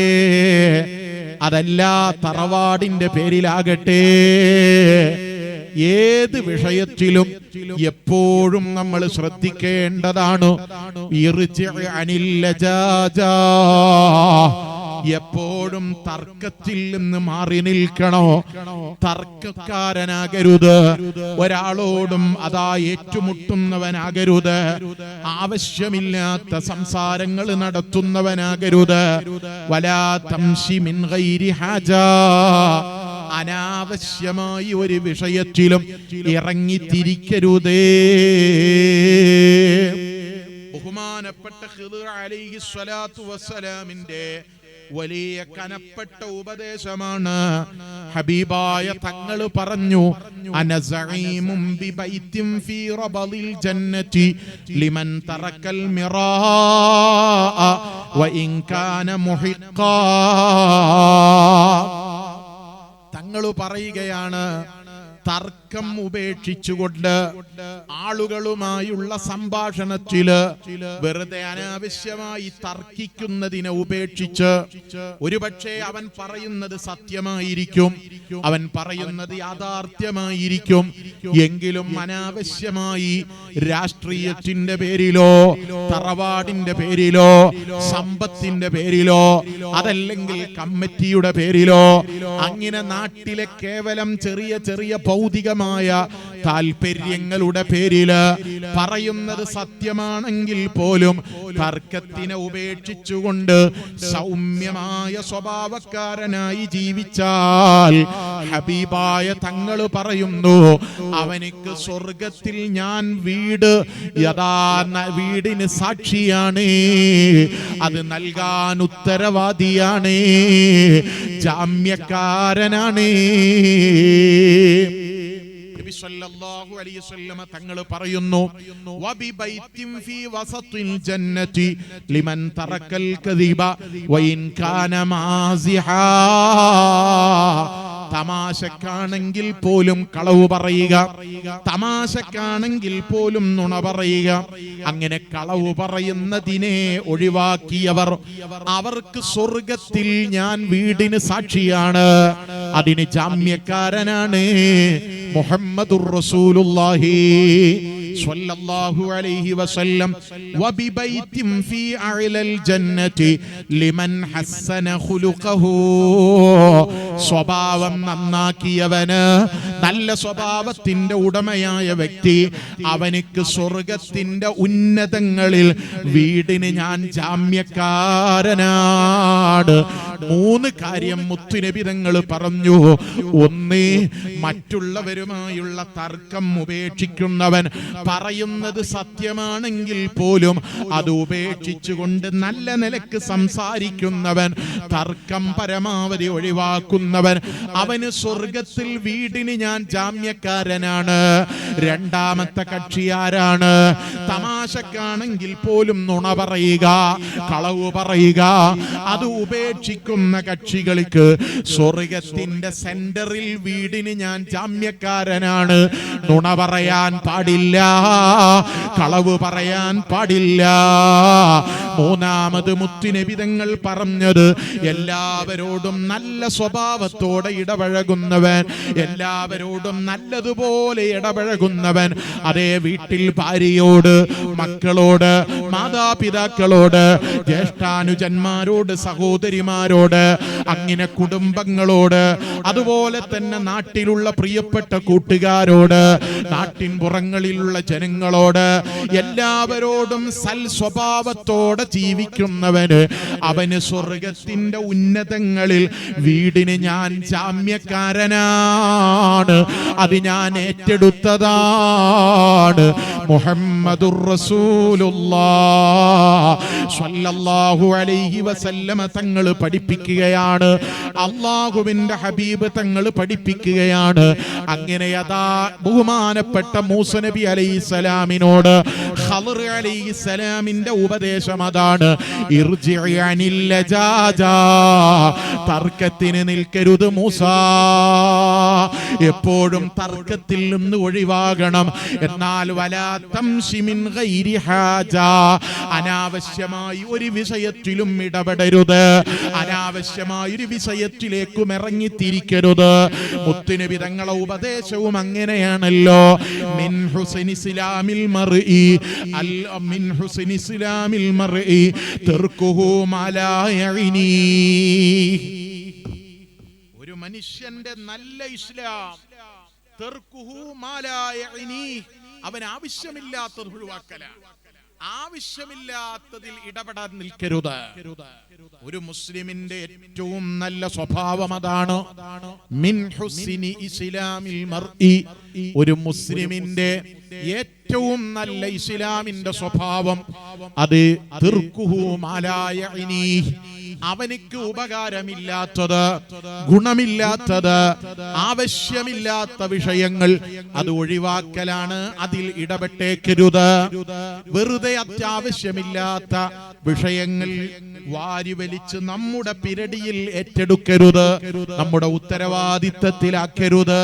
അതല്ല തറവാടിന്റെ പേരിലാകട്ടെ, ഏത് വിഷയത്തിലും എപ്പോഴും നമ്മൾ ശ്രദ്ധിക്കേണ്ടതാണ്, ഇർജിഇ അനിൽ ലജാജാ, എപ്പോഴും തർക്കത്തിൽ നിന്ന് മാറി നിൽക്കണോ, തർക്കക്കാരനാകരുത്, ഒരാളോടും അതാ ഏറ്റുമുട്ടുന്നവനാകരുത്, ആവശ്യമില്ലാത്ത സംസാരങ്ങൾ നടത്തുന്നവനാകരുത്. വലാ തംശി മിൻ ഗൈരി ഹാജാ, അനാവശ്യമായി ഒരു വിഷയത്തിലും ഇറങ്ങിത്തിരിക്കരുതേ. ബഹുമാനപ്പെട്ട ഖിദ്ർ അലൈഹിസ്സലാത്തു വസ്സലാമിന്റെ വലിയ കനപ്പെട്ട ഉപദേശമാണ്. ഹബീബായ തങ്ങൾ പറഞ്ഞു, അന സഈമും ബിബൈത്തിൻ ഫീ റബദിൽ ജന്നതി ലിമൻ തറക്കൽ മിറാഅ വഇൻ കാന മുഹിഖാ. തങ്ങൾ പറയുകയാണ്, തർക്കം ഉപേക്ഷിച്ചുകൊണ്ട് ആളുകളുമായുള്ള സംഭാഷണത്തില് വെറുതെ അനാവശ്യമായി തർക്കിക്കുന്നതിനെ ഉപേക്ഷിച്ച്, ഒരുപക്ഷെ അവൻ പറയുന്നത് സത്യമായിരിക്കും, അവൻ പറയുന്നത് യാഥാർത്ഥ്യമായിരിക്കും, എങ്കിലും അനാവശ്യമായി രാഷ്ട്രീയത്തിന്റെ പേരിലോ തറവാടിന്റെ പേരിലോ സമ്പത്തിന്റെ പേരിലോ അതല്ലെങ്കിൽ കമ്മിറ്റിയുടെ പേരിലോ അങ്ങനെ നാട്ടിലെ കേവലം ചെറിയ ചെറിയ ഭൗതികമായ താല്പര്യങ്ങളുടെ പേരില് പറയുന്നത് സത്യമാണെങ്കിൽ പോലും തർക്കത്തിനെ ഉപേക്ഷിച്ചുകൊണ്ട് സൗമ്യമായ സ്വഭാവക്കാരനായി ജീവിച്ചാൽ ഹബീബായ തങ്ങൾ പറയുന്നു, അവനിക്ക് സ്വർഗത്തിൽ ഞാൻ വീടിന് സാക്ഷിയാണ്, അത് നൽകാൻ ഉത്തരവാദിയാണ്, ജാമ്യക്കാരനാണ്. നബി സല്ലല്ലാഹു അലൈഹി വസല്ലം തങ്ങൾ പറയുന്നു, വബിബൈത്തിൻ ഫീ വസത്തിൽ ജന്നതി ലിമൻ തറക്കൽ കദിബ വഇൻ കാന മാസിഹാ. തമാശക്കാണെങ്കിൽ പോലും കളവ് പറയുക, തമാശക്കാണെങ്കിൽ പോലും നുണ പറയുക, അങ്ങനെ കളവ് പറയുന്നതിനെ ഒഴിവാക്കിയവർ അവർക്ക് സ്വർഗത്തിൽ ഞാൻ വീടിന് സാക്ഷിയാണ്, അതിന് ജാമ്യക്കാരനാണ് മുഹമ്മദുർ റസൂലുള്ളാഹി സ്വല്ലല്ലാഹു അലൈഹി വസല്ലം. വബിബൈത്തിൻ ഫീ അഅലൽ ജന്നതി ലിമൻ ഹസ്സന ഖുലുഖഹു സ്വഭാവം നന്നാക്കിയവന്, നല്ല സ്വഭാവത്തിന്റെ ഉടമയായ വ്യക്തി, അവനിക്ക് സ്വർഗത്തിന്റെ ഉന്നതങ്ങളിൽ വീടിന് ഞാൻ ജാമ്യക്കാരനാണ്. 3 കാര്യം മുത്തുനബി തങ്ങൾ പറഞ്ഞു. ഒന്ന്, മറ്റുള്ളവരുമായുള്ള തർക്കം ഉപേക്ഷിക്കുന്നവൻ, പറയുന്നത് സത്യമാണെങ്കിൽ പോലും അത് ഉപേക്ഷിച്ചുകൊണ്ട് നല്ല നിലക്ക് സംസാരിക്കുന്നവൻ, തർക്കം പരമാവധി ഒഴിവാക്കുന്നവൻ, അവന് സ്വർഗത്തിൽ വീടിന് ഞാൻ ജാമ്യക്കാരനാണ്. രണ്ടാമത്തെ കക്ഷി ആരാണ്? തമാശക്കാണെങ്കിൽ പോലും നുണ പറയുക, കളവ് പറയുക, അത് ഉപേക്ഷിക്കുന്ന കക്ഷികൾക്ക് സ്വർഗത്തിന്റെ സെന്ററിൽ വീടിന് ഞാൻ ജാമ്യക്കാരനാണ്. നുണ പറയാൻ പാടില്ല, കളവ് പറയാൻ പാടില്ല. മൂന്നാമത് മുത്തുനബി തങ്ങൾ പറഞ്ഞത്, എല്ലാവരോടും നല്ല സ്വഭാവത്തോടെ ഇടപഴകുന്നവൻ, എല്ലാവരോടും നല്ലതുപോലെ ഇടപഴകുന്നവൻ. അതേ വീട്ടിൽ ഭാര്യയോട്, മക്കളോട്, മാതാപിതാക്കളോട്, ജ്യേഷ്ഠാനുജന്മാരോട്, സഹോദരിമാരോട്, അങ്ങനെ കുടുംബങ്ങളോട്, അതുപോലെ തന്നെ നാട്ടിലുള്ള പ്രിയപ്പെട്ട കൂട്ടുകാരോട്, നാട്ടിൻ പുറങ്ങളിലുള്ള ജനങ്ങളോട്, എല്ലാവരോടും സൽ സ്വഭാവത്തോടെ ജീവിക്കുന്നവന്, അവന് സ്വർഗത്തിന്റെ ഉന്നതങ്ങളിൽ വീടിന് ഞാൻ ജാമ്യക്കാരനാണ്. അത് ഞാൻ ഏറ്റെടുത്തതാണ്. മുഹമ്മദുർ റസൂലുള്ളാഹ് സ്വല്ലല്ലാഹു അലൈഹി വസല്ലമ തങ്ങൾ പഠിപ്പിക്കുകയാണ്, അല്ലാഹുവിന്റെ ഹബീബ് തങ്ങൾ പഠിപ്പിക്കുകയാണ്. അങ്ങനെ അതാ ബഹുമാനപ്പെട്ട മൂസ നബി അലൈഹിസ്സലാമിനോട് ഖളർ അലൈഹിസ്സലാമിന്റെ ഉപദേശം അതാണ്, ഇർജിഇ അനിൽ ലജാജാ, തർക്കത്തിന് നിൽക്കരുത് മൂസ, എപ്പോഴും തർക്കത്തിൽ നിന്ന് ഒഴിവാകണം. എന്നാൽ വലാ തംശി മിൻ ഗൈരി ഹാജ, അനാവശ്യമായി ഒരു വിഷയത്തിലും ഇടപെടരുത്, അനാവശ്യമായ ഒരു വിഷയത്തിലേക്കും ഇറങ്ങിത്തിരിക്കരുത്. മുത്തുനബി തങ്ങളെ ഉപദേശവും അങ്ങനെയാണല്ലോ. മിൻ ഹുസ്നി ഇസ്ലാമിൽ മർഇ മിൻ ഹുസ്നി ഇസ്ലാമിൽ മർഇ തർക്കുഹു മാ ലാ യഅനി. ഒരു മനുഷ്യന്റെ നല്ല ഇസ്ലാം തർക്കുഹു മാ ലാ യഅനി, അവൻ ആവശ്യമില്ലാത്തത് ഒഴിവാക്കലാണ്, ആവശ്യമില്ലാത്തതിൽ ഇടപെടാൻ നിൽക്കരുത്. ഒരു മുസ്ലിമിന്റെ ഏറ്റവും നല്ല സ്വഭാവം അതാണ്. മിൻ ഹുസ്നി ഇസ്ലാമിൽ മർഇ, ഒരു മുസ്ലിമിന്റെ ഏറ്റവും നല്ല ഇസ്ലാമിന്റെ സ്വഭാവം അത് തിർക്കുഹു മാ ലാ യഅനി, അവനിക്ക് ഉപകാരമില്ലാത്തത്, ഗുണമില്ലാത്തത്, ആവശ്യമില്ലാത്ത വിഷയങ്ങൾ അത് ഒഴിവാക്കലാണ്, അതിൽ ഇടപെട്ടേക്കരുത്. വെറുതെ അത്യാവശ്യമില്ലാത്ത വിഷയങ്ങൾ വാരി വലിച്ച് നമ്മുടെ പിരടിയിൽ ഏറ്റെടുക്കരുത്, നമ്മുടെ ഉത്തരവാദിത്തത്തിലാക്കരുത്.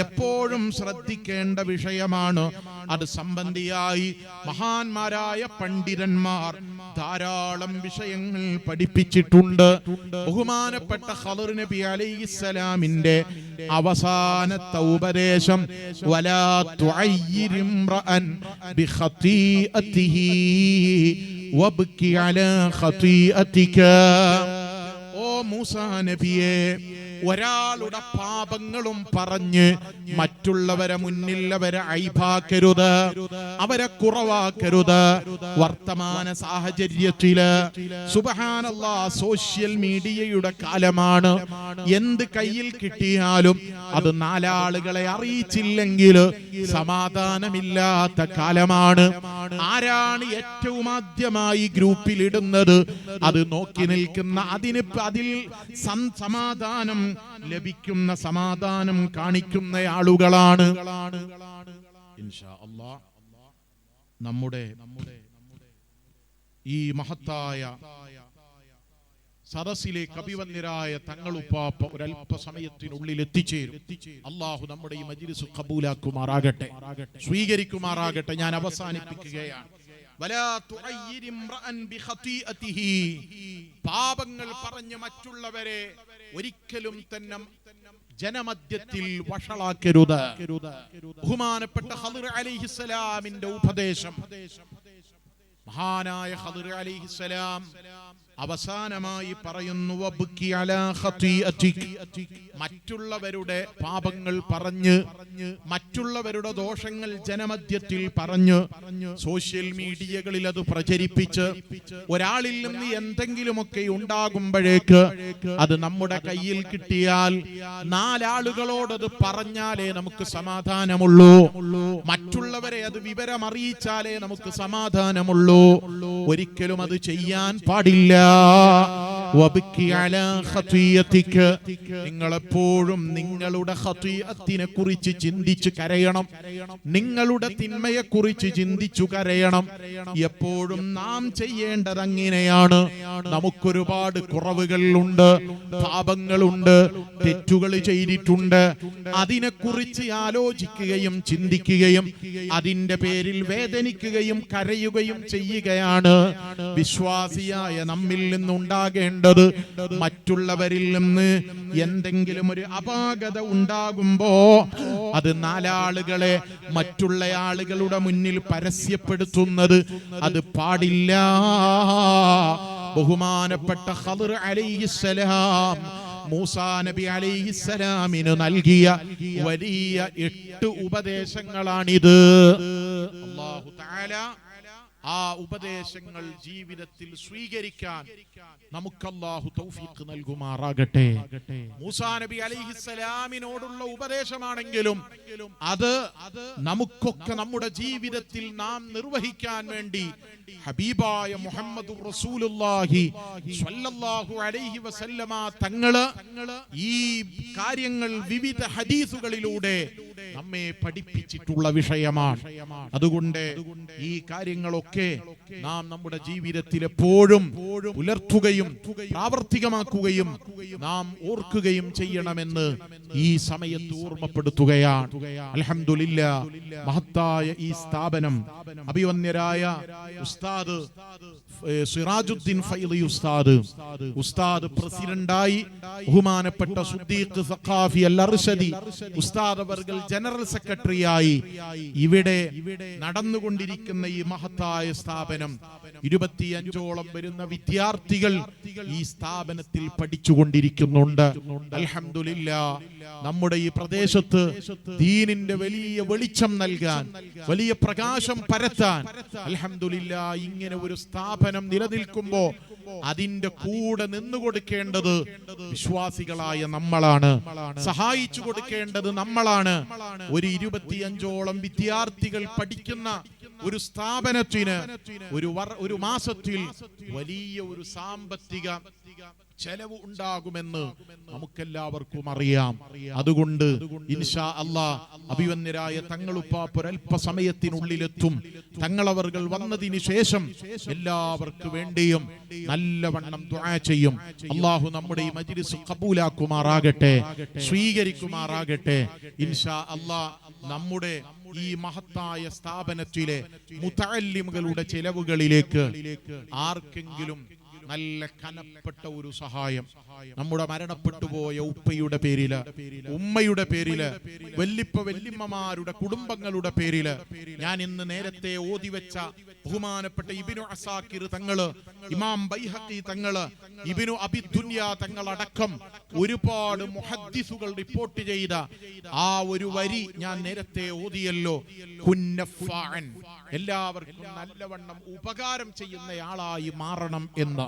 എപ്പോഴും ശ്രദ്ധിക്കേണ്ട വിഷയമാണ്. അത് സംബന്ധിയായി മഹാന്മാരായ പണ്ഡിതന്മാർ ധാരാളം വിഷയങ്ങൾ പഠിപ്പിച്ചിട്ടുണ്ട്. ബഹുമാനപ്പെട്ട ഖളർ നബി അലൈഹിസ്സലാമിന്റെ അവസാനത്തെ ഉപദേശം, വലാ തുഅയ്യിർ ഇംറഅൻ ബിഖതീഅതിഹി വബ്കി അലാ ഖതീഅതിക. ഓ മൂസാ നബിയേ, ഒരാളുടെ പാപങ്ങളും പറഞ്ഞ് മറ്റുള്ളവരെ മുന്നിൽ അവരെ ഐഭാക്കരുത്, അവരെ കുറവാക്കരുത്. വർത്തമാന സാഹചര്യത്തില് സുബ്ഹാനല്ലാഹ് സോഷ്യൽ മീഡിയയുടെ കാലമാണ്. എന്ത് കയ്യിൽ കിട്ടിയാലും അത് 4 ആളുകളെ അറിയിച്ചില്ലെങ്കിൽ സമാധാനമില്ലാത്ത കാലമാണ്. ആരാണ് ഏറ്റവും ആദ്യമായി ഗ്രൂപ്പിൽ ഇടുന്നത്, അത് നോക്കി നിൽക്കുന്ന, അതിൽ സമാധാനം ലഭിക്കുന്ന, സമാധാനം കാണിക്കുന്ന ആളുകളാണ്. ഇൻഷാ അല്ലാഹ് നമ്മുടെ ഈ മഹത്തായ സദസ്സിലേക്ക് അഭിവന്യരായ തങ്ങളുപ്പാപ്പ ഒരല്പസമയത്തിനുള്ളിൽ എത്തിച്ചേരും. അള്ളാഹു നമ്മുടെ ഈ മജ്ലിസ് ഖബൂലാക്കുമാറാകട്ടെ, സ്വീകരിക്കുമാറാകട്ടെ. ഞാൻ അവസാനിപ്പിക്കുകയാണ്. വലാ തുഅയ്യിർ ഇംറഅൻ ബിഖതീഅതിഹി, പാപങ്ങൾ പറഞ്ഞ് മറ്റുള്ളവരെ ഒരിക്കലും തന്നെ ജനമധ്യത്തിൽ വഷളാക്കരുത്. ബഹുമാനപ്പെട്ട ഖളർ അലൈഹിസ്സലാമിന്റെ ഉപദേശം, മഹാനായ ഖളർ അലൈഹിസ്സലാം അവസാനമായി പറയുന്നു വബ്കി അലാ ഖതീഅതിക്. മറ്റുള്ളവരുടെ പാപങ്ങൾ പറഞ്ഞ്, മറ്റുള്ളവരുടെ ദോഷങ്ങൾ ജനമധ്യത്തിൽ പറഞ്ഞ്, സോഷ്യൽ മീഡിയകളിൽ അത് പ്രചരിപ്പിച്ച് ഒരാളിൽ നിന്ന് എന്തെങ്കിലുമൊക്കെ ഉണ്ടാകുമ്പോഴേക്ക് അത് നമ്മുടെ കയ്യിൽ കിട്ടിയാൽ നാലാളുകളോടത് പറഞ്ഞാലേ നമുക്ക് സമാധാനമുള്ളൂ, മറ്റുള്ളവരെ അത് വിവരം അറിയിച്ചാലേ നമുക്ക് സമാധാനമുള്ളൂ. ഒരിക്കലും അത് ചെയ്യാൻ പാടില്ല. വബ്കി അലാ ഖതീഅതിക. നിങ്ങളെപ്പോഴും നിങ്ങളുടെ ഖതീഅത്തിനെ കുറിച്ച് ചിന്തിച്ച് കരയണം, നിങ്ങളുടെ തിന്മയെ കുറിച്ച് ചിന്തിച്ചു കരയണം. എപ്പോഴും നാം ചെയ്യേണ്ടത് അങ്ങനെയാണ്. നമുക്കൊരുപാട് കുറവുകൾ ഉണ്ട്, പാപങ്ങളുണ്ട്, തെറ്റുകൾ ചെയ്തിട്ടുണ്ട്. അതിനെക്കുറിച്ച് ആലോചിക്കുകയും ചിന്തിക്കുകയും അതിന്റെ പേരിൽ വേദനിക്കുകയും കരയുകയും ചെയ്യുകയാണ് വിശ്വാസിയായ നമ്മിൽ നിന്നുണ്ടാകേണ്ടത്. മറ്റുള്ളവരിൽ നിന്ന് എന്തെങ്കിലും ഒരു അപാകത ഉണ്ടാകുമ്പോ അത് നാലാളുകളെ മറ്റുള്ള ആളുകളുടെ മുന്നിൽ പരസ്യപ്പെടുത്തുന്നത് അത് പാടില്ല. ബഹുമാനപ്പെട്ട ഖദർ അലൈഹിസ്സലാം മൂസാ നബി അലൈഹിസ്സലാമിന് നൽകിയ വലിയ 8 ഉപദേശങ്ങളാണിത്. അല്ലാഹു തആല ആ ഉപദേശങ്ങൾ ജീവിതത്തിൽ സ്വീകരിക്കാൻ നമുക്ക് അല്ലാഹു തൗഫീഖ് നൽകുമാറാകട്ടെ. മൂസാ നബി അലൈഹിസ്സലാമിനോടുള്ള ഉപദേശമാണെങ്കിലും അത് നമുക്കൊക്കെ നമ്മുടെ ജീവിതത്തിൽ നാം നിർവഹിക്കാൻ വേണ്ടി ഹബീബായ മുഹമ്മദുർ റസൂലുള്ളാഹി സ്വല്ലല്ലാഹു അലൈഹി വസല്ലമ തങ്ങള് ഈ കാര്യങ്ങൾ വിവിധ ഹദീസുകളിലൂടെ നമ്മെ പഠിപ്പിച്ചിട്ടുള്ള വിഷയമാണ്. അതുകൊണ്ട് ഈ കാര്യങ്ങളൊക്കെ നാം നമ്മുടെ ജീവിതത്തിൽ എപ്പോഴും പുലർത്തുകയും പ്രാവർത്തികമാക്കുകയും നാം ഓർക്കുകയും ചെയ്യണമെന്ന് ഈ സമയത്ത് ഓർമ്മപ്പെടുത്തുകയാണ്. അൽഹംദുലില്ലാഹ്, മഹത്തായ ഈ സ്ഥാപനം അഭിവന്യരായ ഉസ്താദ് സിറാജുദ്ദീൻ ഫൈളി ഉസ്താദ് പ്രസിഡന്റായി, ബഹുമാനപ്പെട്ട സുദ്ദീഖ് സഖാഫി അൽ അർശദി ഉസ്താദ് അവർകൾ ജനറൽ സെക്രട്ടറിയായി ഇവിടെ നടന്നുകൊണ്ടിരിക്കുന്ന ഈ മഹത്തായ സ്ഥാപനം 25ഓളം വരുന്ന വിദ്യാർത്ഥികൾ ഈ സ്ഥാപനത്തിൽ പഠിച്ചുകൊണ്ടിരിക്കുന്നുണ്ട്. അൽഹംദുലില്ലാഹ്, നമ്മുടെ ഈ പ്രദേശത്ത് ദീനിന്റെ വലിയ വെളിച്ചം നൽകാൻ, വലിയ പ്രകാശം പരത്താൻ അൽഹംദുലില്ലാഹ് ഇങ്ങനെ ഒരു സ്ഥാപനം നിലനിൽക്കുമ്പോ അതിന്റെ കൂടെ നിന്നു കൊടുക്കേണ്ടത് വിശ്വാസികളായ നമ്മളാണ്, സഹായിച്ചു കൊടുക്കേണ്ടത് നമ്മളാണ്. ഒരു 25ഓളം വിദ്യാർത്ഥികൾ പഠിക്കുന്ന ഒരു സ്ഥാപനത്തിന് ഒരു മാസത്തിൽ വലിയ ഒരു സാമ്പത്തിക ചെലവ് ഉണ്ടാകുമെന്ന് നമുക്കെല്ലാവർക്കും അറിയാം. അതുകൊണ്ട് ഇൻഷാ അല്ലാഹ് അഭിവന്യരായ തങ്ങളുപ്പാപ്പ ഒരല്പസമയത്തിനുള്ളിലെത്തും. തങ്ങളവർകൾ വന്നതിന് ശേഷം എല്ലാവർക്കും വേണ്ടിയും നല്ലവണ്ണം ദുആ ചെയ്യും. അല്ലാഹു നമ്മുടെ ഈ മജ്ലിസ് ഖബൂലാക്കുമാറാകട്ടെ, സ്വീകരിക്കുമാറാകട്ടെ. ഇൻഷാ അല്ലാഹ് നമ്മുടെ ഈ മഹത്തായ സ്ഥാപനത്തിലെ മുതഅല്ലിമുകളുടെ ചെലവുകളിലേക്ക് ആർക്കെങ്കിലും നല്ല കനപ്പെട്ട ഒരു സഹായം നമ്മുടെ മരണപ്പെട്ടു പോയ ഉപ്പയുടെ പേരില്, ഉമ്മയുടെ പേരില്, വല്യമ്മമാരുടെ കുടുംബങ്ങളുടെ പേരില്, ഞാൻ ഇന്ന് നേരത്തെ ഓതിവെച്ച ബഹുമാനപ്പെട്ട ഇബ്നു അസാക്കിർ തങ്ങള്, ഇമാം ബൈഹഖി തങ്ങള്, ഇബ്നു അബി ദുനിയ തങ്ങളടക്കം ഒരുപാട് മുഹദ്ദിസുകൾ റിപ്പോർട്ട് ചെയ്ത ആ ഒരു വരി ഞാൻ നേരത്തെ ഓതിയല്ലോ, കുന്നഫാൻ, എല്ലാവർക്കും നല്ലവണ്ണം ഉപകാരം ചെയ്യുന്നയാളായി മാറണം എന്ന്.